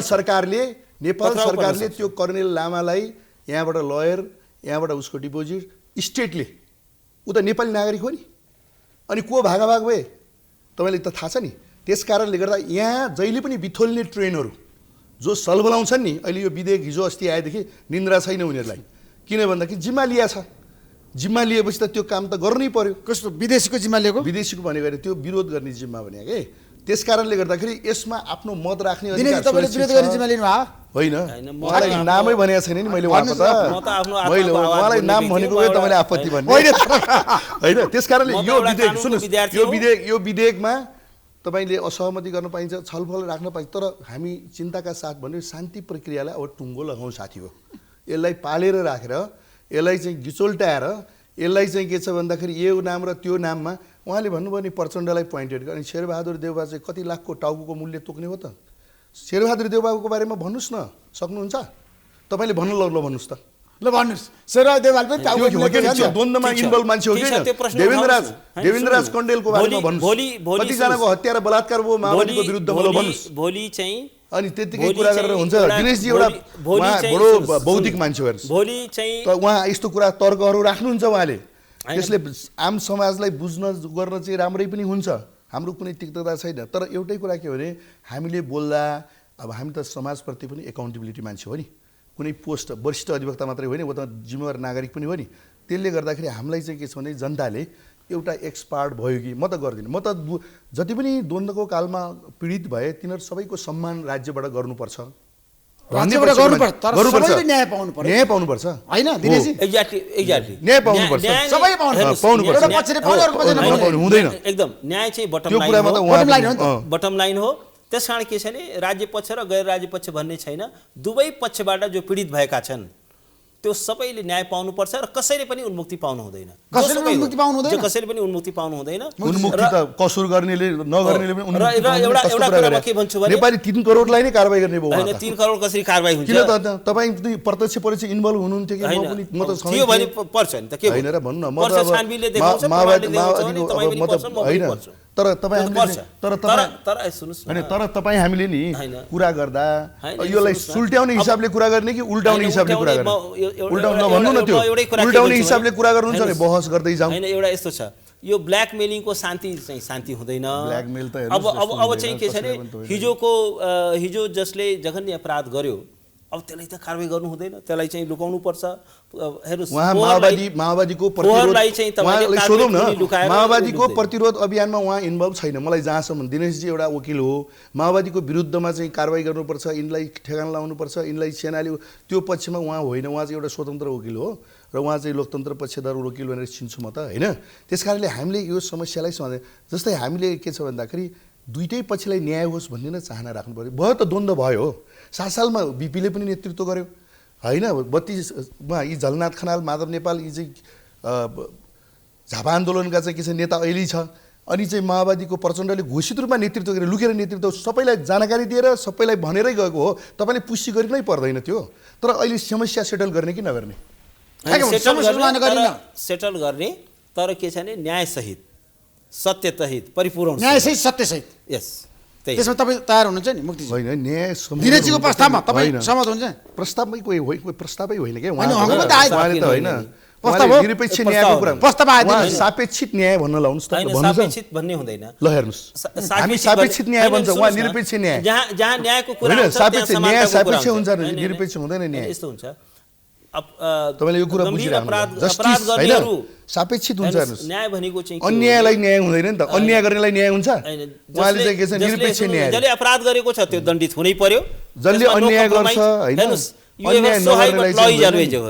सरकारले त्यो कर्नेल लामालाई यहाँबाट लयर यहाँबाट उसको डिपोजिट स्टेटले उ त नेपाली नागरिक हो नि अनि को भागाभाग भए तपाईँलाई त थाहा छ नि त्यस कारणले गर्दा यहाँ जहिले पनि बिथोल्ने ट्रेनहरू जो सलबलाउँछन् नि अहिले यो विधेयक हिजो अस्ति आएदेखि निन्द्रा छैन उनीहरूलाई किन भन्दाखेरि जिम्मा लिया छ जिम्मा लिएपछि त त्यो काम त गर्नै पर्यो कस्तो विदेशीको जिम्मा लिएको विदेशीको भनेको त्यो विरोध गर्ने जिम्मा भने के त्यस कारणले गर्दाखेरि यसमा आफ्नो मत राख्ने होइन मलाई नामै भनेको छैन नि मैले उहाँलाई नाम भनेको तपाईँले आपत्ति भन्ने होइन त्यस कारणले यो विधेयक सुन्नुहोस् यो विधेयकमा तपाईँले असहमति गर्न पाइन्छ छलफल राख्न पाइन्छ तर हामी चिन्ताका साथ भन्यो शान्ति प्रक्रियालाई अब टुङ्गो लगाउँ साथी हो यसलाई पालेर राखेर यसलाई चाहिँ गिचोल्टाएर यसलाई चाहिँ के छ भन्दाखेरि यो नाम र त्यो नाममा उहाँले भन्नुभयो नि प्रचण्डलाई पोइन्टेड गर्ने शेरबहादुर देउबा चाहिँ कति लाखको टाउको मूल्य तोक्ने हो त शेरबहादुर देउबाको बारेमा भन्नुहोस् न सक्नुहुन्छ तपाईँले भन्नु ल भन्नुहोस् त ल भन्नुहोस् शेरबहादुर देउवाल पनि द्वन्द्वमा इन्भल्भ मान्छे हो कि देवेन्द्रराज कण्डेलको बारेमा भन्नुहोस् कतिजनाको हत्या र बलात्कार भयो माओवादीको विरुद्धमा भन्नुहोस् भोलि चाहिँ अनि त्यतिकै कुरा गरेर हुन्छ दिनेशजी एउटा बडो बौद्धिक मान्छे हो भोलि चाहिँ उहाँ यस्तो कुरा तर्कहरू राख्नुहुन्छ उहाँले त्यसले आम समाजलाई बुझ्न गर्न चाहिँ राम्रै पनि हुन्छ हाम्रो कुनै तिक्तता छैन तर एउटै कुरा के भने हामीले बोल्दा अब हामी त समाजप्रति पनि एकाउन्टेबिलिटी मान्छे हो नि कुनै पोस्ट वरिष्ठ अधिवक्ता मात्रै होइन वो त जिम्मेवार नागरिक पनि हो नि त्यसले गर्दाखेरि हामीलाई चाहिँ के छ भने जनताले एउटा एक्सपर्ट भयो कि म त गर्दिनँ म त जति पनि द्वन्द्वको कालमा पीडित भए तिनीहरू सबैको सम्मान राज्यबाट गर्नुपर्छ न्याय पाउनुपर्छ हैन दिनेशजी एक्ज्याक्टली न्याय पाउनुपर्छ सबै पाउनुपर्छ हुँदैन एकदम न्याय चाहिँ बटम लाइन हो त्यसकारण के छ भने राज्य पक्ष र गैर राज्य पक्ष भन्ने छैन दुवै पक्षबाट जो पीडित भएका छन् त्यो सबैले न्याय पाउनुपर्छ र कसैले पनि उन्मुक्ति पाउनु हुँदैन कसैले पनि उन्मुक्ति पाउनु हुँदैन उन्मुक्ति त कसुर गर्नेले नगर्नेले पनि एउटा कुरामा के भन्छु भने नेपाली 3 करोडलाई नै कारबाही गर्ने भयो हैन 3 करोड कसरी कारबाही हुन्छ किन त तपाई प्रत्यक्ष परोक्ष इन्भल्भ हुनुहुन्थ्यो कि म पनि म त थियो भने पर्छ नि त के हैन र भन्नु न म त छानबिनले देखाउँछ प्रमाणले देखाउँछ नि तपाई पनि पर्छ म पनि पर्छ तर तपाई हामीले नि कुरा गर्दा योलाई सुल्ट्याउने हिसाबले कुरा गर्ने कि उल्टाउने हिसाबले कुरा गर्ने उल्टाउन भन्नु न त्यो उल्टाउने हिसाबले कुरा गर्नुहुन्छ भने बहस गर्दै जाऊ हैन एउटा यस्तो छ यो ब्ल्याकमेलिङको शान्ति हुँदैन। ब्ल्याकमेल त अब चाहिँ के छ भने हिजो जसले जघन्य अपराध गर्यो अब त्यसलाई त कारबाही गर्नु हुँदैन, त्यसलाई चाहिँ लुकाउनु पर्छ। हेर्नुस् उहाँ माओवादीको प्रतिरोध अभियानमा उहाँ इन्भल्भ छैन। मलाई जहाँसम्म दिनेशजी एउटा वकिल हो, माओवादीको विरुद्धमा चाहिँ कारबाही गर्नुपर्छ, यिनलाई ठेगान लाउनुपर्छ, यिनलाई सेनाले त्यो पक्षमा उहाँ होइन। उहाँ चाहिँ एउटा स्वतन्त्र वकिल हो र उहाँ चाहिँ लोकतन्त्र पक्षधर वकिल भनेर चिन्छु म त होइन। त्यस कारणले हामीले यो समस्यालाई समाधान, जस्तै हामीले के छ भन्दाखेरि दुईटै पक्षलाई न्याय होस् भन्ने नै चाहना राख्नु पर्यो। भयो त द्वन्द्व भयो, 7 सालमा बिपीले पनि नेतृत्व गर्यो होइन। 32मा यी झलनाथ खनाल, माधव नेपाल यी चाहिँ झापा आन्दोलनका चाहिँ के छ नेता अहिले छ। अनि चाहिँ माओवादीको प्रचण्डले घोषित रूपमा नेतृत्व गरेर लुकेर नेतृत्व सबैलाई जानकारी दिएर सबैलाई भनेरै गएको हो। तपाईँले पुष्टि गरिनै पर्दैन त्यो। तर अहिले समस्या सेटल गर्ने कि नगर्ने? सेटल गर्ने, तर के छ भने न्यायसहित, सत्यसहित, परिपूर्ण न्यायसहित, सत्यसहित। यस, त्यसमा तपाईँ तयार हुनुहुन्छ नि मुक्ति? होइन, न्याय दिनेशजीको प्रस्तावमा तपाईँ सहमत हुन्छ? प्रस्तावमै कोही प्रस्तावै होइन क्या उहाँले त होइन। निरपेक्ष न्यायको कुरा, प्रस्ताव आयो, सापेक्षित न्याय भन्न लाउनुहोस् त। सापेक्षित भन्ने हुँदैन। ल हेर्नुहोस्, हामी सापेक्षित न्याय भन्छ, उहाँ निरपेक्ष न्याय। जहाँ न्यायको कुरा हुन्छ, सापेक्ष न्याय सापेक्ष हुन्छ, निरपेक्ष हुँदैन न्याय। यस्तो हुन्छ। तपाईँले यो कुरा बुझिराख्नु, जस्टिस होइन सापेक्षित हुन्छ। न्याय भनेको चाहिँ अन्यायलाई न्याय हुँदैन नि त, अन्याय गर्नेलाई न्याय हुन्छ। उहाँले चाहिँ के छ निरपेक्ष न्याय, जसले अपराध गरेको छ त्यो दण्डित हुनै पर्यो। जसले अन्याय गर्छ होइन, अन्याय नगर्नेलाई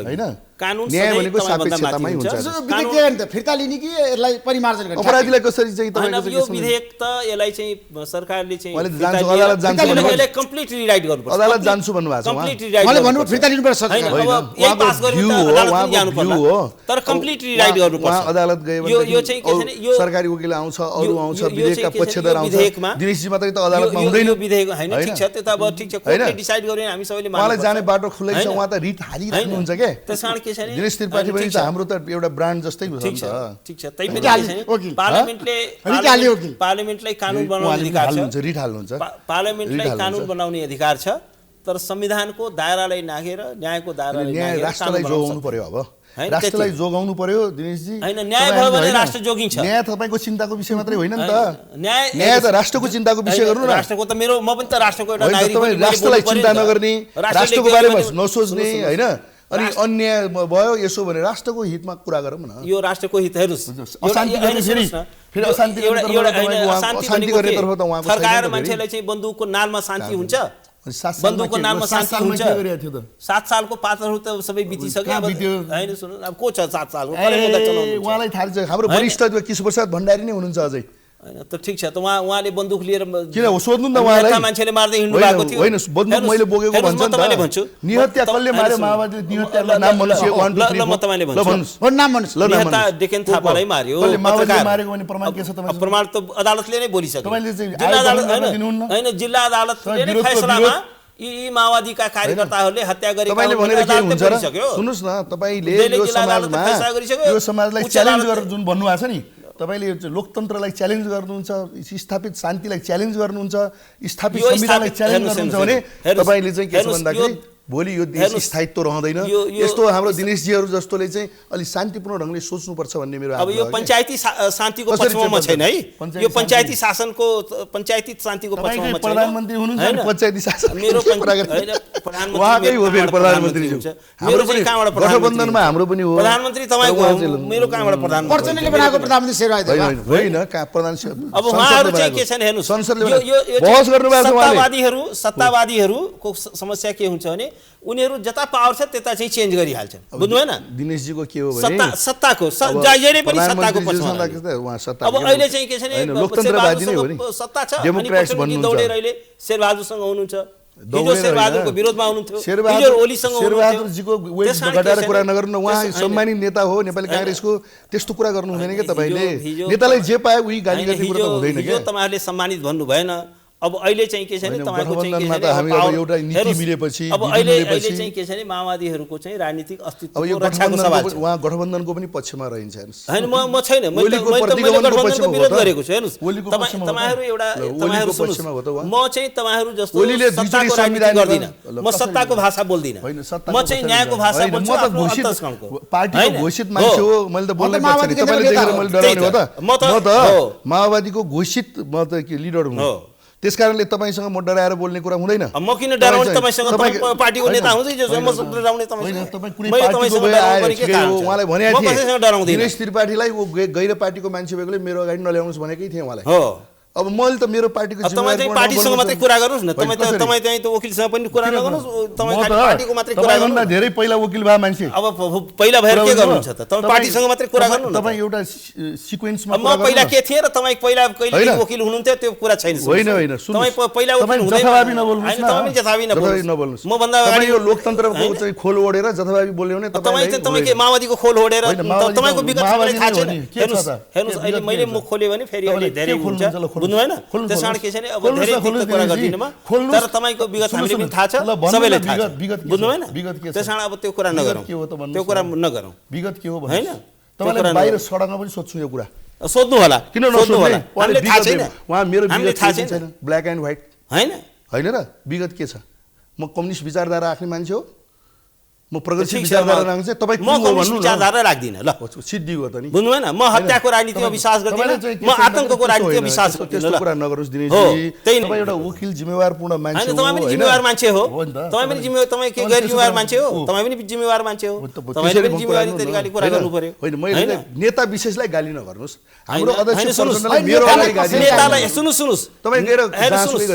होइन, न्याय भनेको सापेक्षतामै हुन्छ। फिर्ता लिने कि यसलाई परिमार्जन गर्ने? अपराधीलाई कसरी चाहिँ तपाईँको यो विधेयक त यसलाई चाहिँ सरकारले चाहिँ अदालत जान्छ, यसलाई कम्प्लिट रिराइट गर्नुपर्छ। अदालत जान्छु भन्नुभएको छ कम्प्लिट रिराइट, उहाँले भन्नु फिर्ता लिनुपर्छ। अब यही पास गर्नु त अदालतमा जानुपर्छ, तर कम्प्लिट रिराइट गर्नुपर्छ। अदालत गयो भने यो चाहिँ के छ भने यो सरकारी वकिल आउँछ, अरु आउँछ, विधेयकका पक्षधर आउँछ। दिनेशजी मात्रै त अदालतमा हुँदैन। यो विधेयक हैन, ठीक छ, त्यो त अब ठीक छ, कोर्टले डिसाइड गर्यो हामी सबैले मान्नु पर्छ। उहाँलाई जाने बाटो खुलै छ, उहाँ त रिट हालिराख्नुहुन्छ के। त्यसकारण के छ भने दिनेश त्रिपाठी पनि हाम्रो त एउटा ब्रान्ड जस्तै हो नि त। ठीक छ, तैपनि पार्लियामेन्टलाई कानुन बनाउने अधिकार छ, रिट हाल्नुहुन्छ। पार्लियामेन्टलाई कानुन बनाउने अधिकार छ, तर संविधानको दायरालाई नाघेर, न्यायको दायरालाई नाघेर राष्ट्रलाई जोगाउनु पर्यो। अब राष्ट्रलाई जोगाउनु पर्यो दिनेशजी। हैन, न्याय भयो भने राष्ट्र जोगिन्छ। न्याय तपाईँको चिन्ताको विषय मात्रै होइन नि त। न्याय त राष्ट्रको चिन्ताको विषय गर्नु न। राष्ट्रको त मेरो, म पनि त राष्ट्रको एउटा नागरिक हो। राष्ट्रलाई चिन्ता नगर्ने, राष्ट्रको बारेमा नसोच्ने होइन, अनि अन्याय भयो यसो भने राष्ट्रको हितमा कुरा गरौँ न। यो राष्ट्रको हित हेर्नुस्, अशान्ति गर्ने फेरि अशान्ति गर्ने तर्फ त उहाँको सरकार मान्छेलाई चाहिँ बन्दुकको नालमा शान्ति हुन्छ, बन्दुकको नाममा शान्ति हुन्छ। 7 सालको पात्रहरू त सबै बितिसक्यो। अब हैन सुन्नु, अब को छ 7 सालको? उहाँलाई थाहा छ। हाम्रो वरिष्ठ किशोर प्रसाद भण्डारी नै हुनुहुन्छ अझै। हैन त ठीक छ, त उहाँले बन्दुक लिएर किन सोध्नु न उहाँलाई? मान्छेले मार्दै हिँड्नु भएको थियो। हैन, बन्दुक मैले बोकेको भन्छ नि त। निहत्या कसले मार्यो? माओवादी निहत्याको नाम भन्नुस्। 1 2 3 ल म तपाईले भन्छु, नाम भन्नुस्। निहत्या डेकेन थापालाई मार्यो। माओवादी मारेको भने प्रमाण के छ तपाईँ? प्रमाण त अदालतले नै बोलिसक्यो। तपाईले चाहिँ जिल्ला अदालत हैन, जिल्ला अदालतले नै फैसलामा यी माओवादीका कार्यकर्ताहरूले हत्या गरेका तपाईले भनेर के हुन्छ र? सुन्नुस् न, तपाईले यो समाजलाई च्यालेन्ज गरेर जुन भन्नुभएको छ नि, तपाईले लोकतन्त्रलाई च्यालेन्ज गर्नुहुन्छ, स्थापित शान्तिलाई च्यालेन्ज गर्नुहुन्छ, स्थापित संविधानलाई च्यालेन्ज गर्नुहुन्छ भने तपाईले चाहिँ के छ भन्दाखेरि भोलि यो देश स्थायित्व रहँदैन। यस्तो हाम्रो दिनेशजीहरू जस्तोले चाहिँ अलि शान्तिपूर्ण ढङ्गले सोच्नुपर्छ भन्ने मेरो अब यो पञ्चायती शान्तिको पक्षमा म छैन है। यो पञ्चायती शासनको, पञ्चायती शान्तिको पक्षमा म छैन। प्रधानमन्त्री हुनुहुन्छ नि, पञ्चायती शासन मेरो उहाँकै हो फेरि प्रधानमन्त्री। मेरो चाहिँ कहाँबाट गठबन्धनमा हाम्रो पनि हो प्रधानमन्त्री, तपाईँको मेरो कहाँबाट प्रधानमन्त्री? प्रचण्डले बनाएको प्रधानमन्त्री शेरबहादुर होइन, प्रधान अब उहाँहरू चाहिँ के छन् हेर्नु, संसदले बहस गर्नुभएको छ। सत्तावादीहरूको समस्या के हुन्छ भने उनीहरू जता पावर छ त्यता चाहिँ चेन्ज गरिहाल्छन्, बुझ्नु भएन? दिनेशजीको के हो भने सत्ताको जहिले पनि सत्ताको पक्षमा। अब अहिले चाहिँ के छ भने लोकतन्त्रवादी नै हो नि, सत्ता छ, डेमोक्रेट्स भन्नुहुन्छ। दौडेर अहिले शेरबहादुरसँग हुनुहुन्छ, हिजो शेरबहादुरको विरोधमा हुनुहुन्थ्यो, हिजो ओलीसँग शेरबहादुरजीको वेट घटाएर कुरा नगर्नु। उहाँ सम्मानित नेता हो नेपाली कांग्रेसको, त्यस्तो कुरा गर्नु हुँदैन के तपाईले। नेतालाई जे पाए उही गाली गर्ने कुरा त हुँदैन के। हिजो तपाईहरुले सम्मानित भन्नु भएन, अब अहिले चाहिँ के छ भने तपाईको चाहिँ के छ गठबन्धनमा त हामी अब एउटा नीति मिलेपछि अब अहिले चाहिँ के छ भने माओवादीहरूको चाहिँ राजनीतिक अस्तित्वको रक्षाको सवाल छ। उहाँ गठबन्धनको पनि पक्षमा रहन्छ हेर्नुस्। हैन म छैन, मैले गठबन्धनको विरोध गरेको छु। हेर्नुस् तपाईहरु एउटा तपाईहरु सुन्नुस्, म चाहिँ तपाईहरु जस्तो सत्ताको राजनीति गर्दिन, म सत्ताको भाषा बोल्दिन, म चाहिँ न्यायको भाषा बोल्छु। आफ्नो अन्तस्करणको पार्टीको घोषित मान्छे हो, मैले त बोल्नै पर्छ नि। तपाईले देखेर मैले डराउने हो त? म त माओवादीको घोषित म त के लिडर हुँ। त्यसकारणले तपाईसँग म डराएर बोल्ने कुरा हुँदैन। म किन डराउने? तपाईसँग पार्टीको नेता हुँदै जसो म डराउने तपाईसँग? तपाई कुनै पार्टीको उहाँलाई भनेको थिएँ दिनेश त्रिपाठीलाई वो गैर पार्टीको मान्छे भएकोले मेरो अगाडि नल्याउनुस् भनेकै थिएँ उहाँलाई। अब मैले त मेरो पार्टीको जिम्मेवारी चाहिँ पार्टीसँग मात्रै कुरा गर्नुस् न। तपाई चाहिँ वकिलसँग पनि कुरा नगर्नुस्, तपाई खाली पार्टीको मात्रै कुरा गर्नु। धेरै पहिला वकिल भए मान्छे, अब पहिला भएर के गर्नुहुन्छ त? तपाई पार्टीसँग मात्रै कुरा गर्नु न। तपाई एउटा सिक्वेन्समा म पहिला के थिए र तपाई पहिला कहिले वकिल हुनुहुन्थ्यो त्यो कुरा छैन। होइन होइन, तपाई पहिला वकिल हुँदै जथाभावी नबोल्नुस् न। तपाई जथाभावी नबोल्नुस्। म भन्दा अगाडि यो लोकतन्त्रको चाहिँ खोल ओढेर जथाभावी बोल्ने भने तपाई के माओवादीको खोल ओढेर तपाईको विगत मलाई थाहा छैन। हेर्नुस् अहिले मैले मुख खोल्यो भने फेरि अहिले धेरै हुन्छ, बुझ्नु हैन? त्यसकारण के छ नि अब धेरै दिनको कुरा गर्दिन म, तर तपाईको विगत हामीले पनि थाहा छ, सबैलाई थाहा छ, बुझ्नु हैन? त्यसकारण अब त्यो कुरा नगरौँ, त्यो कुरा नगरौँ। विगत के हो भन्नु हैन? तपाईलाई बाहिर सडकमा पनि सोध्छु यो कुरा। सोध्नु होला, किन नसोध्नु होला? हामीले थाहा छैन, उहाँ मेरो विगत थाहा छैन, ब्ल्याक एन्ड व्हाइट हैन हैन र? विगत के छ? म कम्युनिस्ट विचारधारा राख्ने मान्छे हो, म प्रगतिशील विचारधारा राख्छु। तपाई म कम्युनिस्ट विचारधारा राख्दिन ल, सिद्धि हो त नि, बुझ्नु हैन? म हत्याको राजनीतिमा विश्वास गर्दिन, म आतंकको राजनीतिमा विश्वास गर्दिन। त्यस्तो कुरा नगर्नुस् दिनेशजी। तपाई एउटा वकिल जिम्मेवारपूर्ण मान्छे हो। तपाई पनि जिम्मेवार मान्छे हो, तपाई पनि जिम्मेवार, तपाई के गैर जिम्मेवार मान्छे हो? तपाई पनि जिम्मेवार मान्छे हो, तपाईले पनि जिम्मेवारी तरिकाले कुरा गर्नु पर्यो। हैन मैले नेता विशेषलाई गाली नगर्नुस्। हाम्रो अध्यक्ष पर्सनलाई मेरो अगाडि गाली नेतालाई सुन्नुस् तपाई गएर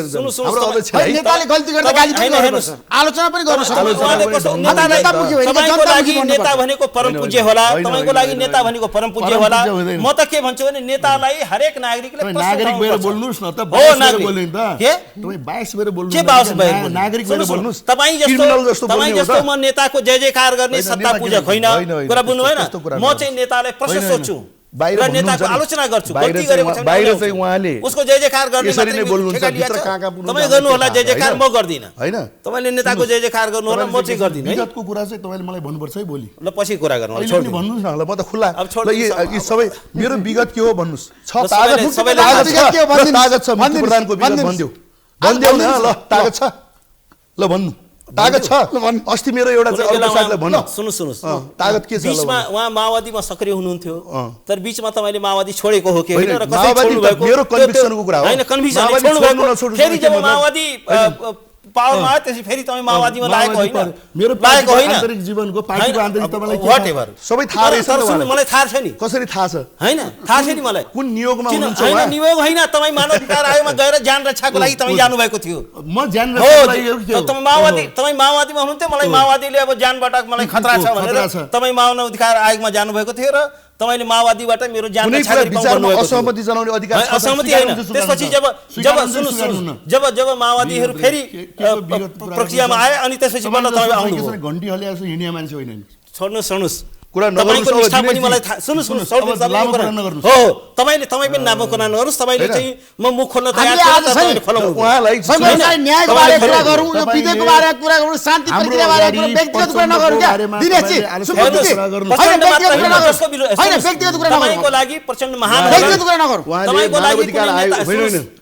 सुन्नुस्। हाम्रो अध्यक्ष नेताले गल्ती गर्दा गाली पनि गर्नुस्, आलोचना पनि गर्नुस्। नेतालाई तपाईको लागि नेता भनेको परम पूज्य होला, तपाईको लागि नेता भनेको परम पूज्य होला। म त के भन्छु भने नेतालाई हरेक नागरिकले नागरिक भएर बोल्नुस् न त, हो नागरिक बोल्नु त के तपाई बाइस भएर बोल्नु के बाइस भएर नागरिक भएर बोल्नुस्। तपाई जस्तो म नेताको जय जयकार गर्ने सत्ता पूजक होइन, कुरा बुझ्नु हैन? म चाहिँ नेतालाई प्रश्न सोध्छु र नेताको आलोचना गर्छु। गल्ती गरेको छ बाहिर चाहिँ उहाँले उसको जय जयकार गर्ने यसरी नै बोल्नुहुन्छ, भित्र कहाँ तपाई गर्नु होला जय जयकार, म गर्दिन हैन? तपाईले नेताको जय जयकार गर्नु होला, म चाहिँ गर्दिन। विगतको कुरा चाहिँ तपाईले मलाई भन्नुपर्छ है भोलि। ल पछि कुरा गर्नु, छोड्नु भन्नुस् न ल, म त खुला। ल यी सबै मेरो विगत के हो भन्नुस्। छ सबैले तागत छ, मन्त्री प्रधानको विगत भन्दिउ भन्दिउ न ल, तागत छ ल भन्नु, तागत छ अस्ति मेरो एउटा अर्को साथीले भन्नु। सुन्नुस् तागत के छ? बीचमा उहाँ माओवादीमा सक्रिय हुनुहुन्थ्यो, तर बीचमा तपाईले माओवादी छोडेको हो कि होइन र कसरी माओवादी छोड्नु भएको? मेरो कन्भिक्सनको कुरा हो। हैन कन्भिक्सन छोड्नु भएको, फेरि जब माओवादी पावरमा आयो त्यसपछि फेरि तपाईँ माओवादीमा लागेको होइन, मेरो लागेको होइन। आन्तरिक जीवनको पार्टीको आन्तरिक तपाईलाई के व्हाटएभर सबै थाहा रहेछ नि? मलाई थाहा छ नि, कसरी थाहा छ? हैन थाहा छ नि मलाई। कुन नियोगमा हुनुहुन्छ? हैन नियोग होइन, तपाईँ मानव अधिकार आयोगमा गएर ज्यान रक्षाको लागि तपाईँ जानु भएको थियो। म ज्यान रक्षाको लागि तपाईँ माओवादीमा हुनुहुन्थ्यो, मलाई माओवादीले अब ज्यानबाट मलाई खतरा छ भनेर तपाईँ मानव अधिकार आयोगमा जानुभएको थियो र तपाईले माओवादीबाट मेरो ज्यान रक्षाको लागि गर्नुभएको थियो। असहमति जनाउने अधिकार छ? असहमति होइन। त्यसपछि जब माओवादीहरू फेरि प्रक्रियामा आए अनि त्यसपछि बल्ल तपाईँ आउनुभयो। घण्टी हल्याएको हिँड्ने मान्छे होइन नि। सुन्नुस् कुरा तपाईको निष्ठा पनि मलाई थाहा। सुन्नुस् हो, तपाईले तपाईँ पनि नामो कुरा नगर्नुस्। तपाईले चाहिँ म मुख खोल्न तयार छु, उहाँलाई न्यायको बारेमा कुरा गरौँ, यो विधेयकको बारेमा कुरा गरौँ, शान्ति प्रक्रिया बारेमा कुरा, व्यक्तिगत कुरा नगरौँ क्या दिनेशजी? व्यक्तिगत कुरा तपाईको लागि प्रचण्ड महान व्यक्तिगत कुरा नगरौँ, तपाईको लागि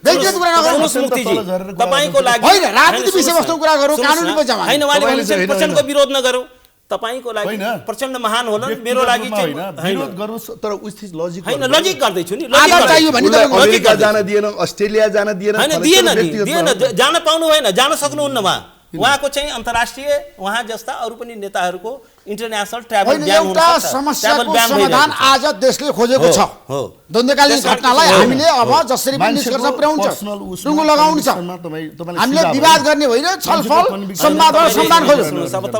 व्यक्तिगत कुरा नगरौँ मुक्तिजी, तपाईको लागि होइन राजनीतिक विषयवस्तुको कुरा गरौँ, कानुनी बचामा हैन। उहाँले भन्नुहुन्छ प्रचण्डको विरोध नगरौँ, तपाईको लागि प्रचण्ड महान होला, मेरो लागि चाहिँ विरोध गर्नुस् तर उस्थित लजिक हैन। लजिक गर्दै छु नि, आधार चाहियो भने अमेरिका जान दिएन, अस्ट्रेलिया जान दिएन, हैन दिएन, जान पाउनु भएन, जान सक्नुहुन्न। उहाँको चाहिँ अन्तर्राष्ट्रिय उहाँ जस्ता अरू पनि नेताहरूको इन्टरनेसनल ट्राभल ब्यान हुन एउटा समस्याको समाधान आज देशले खोजेको छ। द्वन्द्वकालीन घटनालाई हामीले अब जसरी पनि निष्कर्ष पुर्याउँछ, टुङ्गो लगाउनु छ। हामीले विवाद गर्ने होइन, छलफल संवादबाट समाधान खोज्नु। अब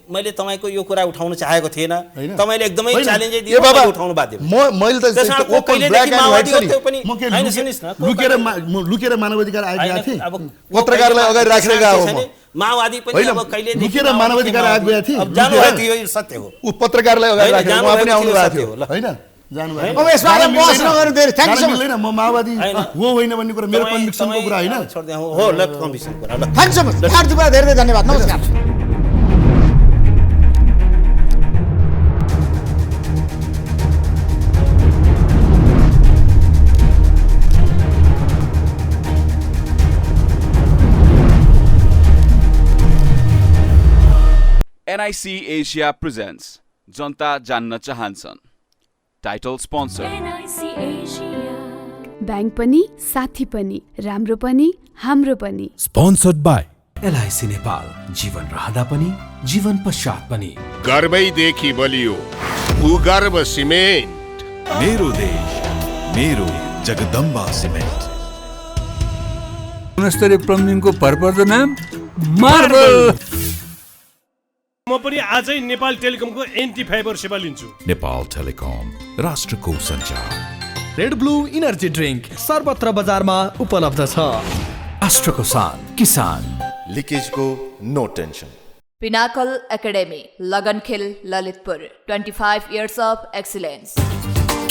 मैले तपाईको यो कुरा उठाउन चाहेको थिएन, तपाईले एकदमै च्यालेन्ज दियो, मैले उठाउनु बाध्य। मैले त ओपन ब्ल्याक एन्ड व्हाइट हैन सुनिस् न, लुकेर मानवाधिकार आएको थिए, पत्रकारलाई अगाडि राखेर गएको हो। माओवादी पनि अब कहिले लुकेर मानवाधिकार आएको थिए, जानु भयो त्यो सत्य हो। उ पत्रकारलाई अगाडि राखेर उहाँ पनि आउनु भएको थियो हैन? जानुभयो अब यसमा जान बहस मिल्दैन। नगर्नु धेरै। Thank you so जान much. मिल्दैन, म माओवादी हो होइन भन्ने कुरा मेरो कन्भिक्सनको कुरा होइन। छोड्दै हो ल कन्भिक्सन कुरा ल थ्याङ्क सो मच हार्दिक धेरै धेरै धन्यवाद नमस्कार NIC Asia presents जनता जान्न चाहन्छन् title sponsor NIC Asia. Bank पनि साथी पनि राम्रो पनि हाम्रो पनि Sponsored by एलआइसी नेपाल, जीवन रहँदा पनि जीवन पश्चात पनि। गर्वैदेखि बलियो भूगर्भ सिमेन्ट मेरो देश मेरो जगदम्बा सिमेन्ट गुणस्तरीय प्लम्बिङको भरपर्दो नाम मार्बल। म पनि आजै नेपाल टेलिकमको एन्टी फाइबर सेवा लिन्छु। नेपाल टेलिकम राष्ट्रको सञ्चार। रेड ब्लू इनर्जी ड्रिङ्क सर्वत्र बजारमा उपलब्ध छ। अस्ट्रको सान किसान। लिकेजको no tension. Pinnacle academy Lagankhel Lalitpur 25 years of excellence.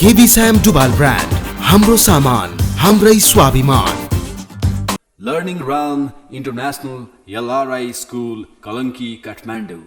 KB Shyam Dubal brand हाम्रो सामान हाम्रै स्वाभिमान। Learning Realm International LRI School, Kalanki, Kathmandu.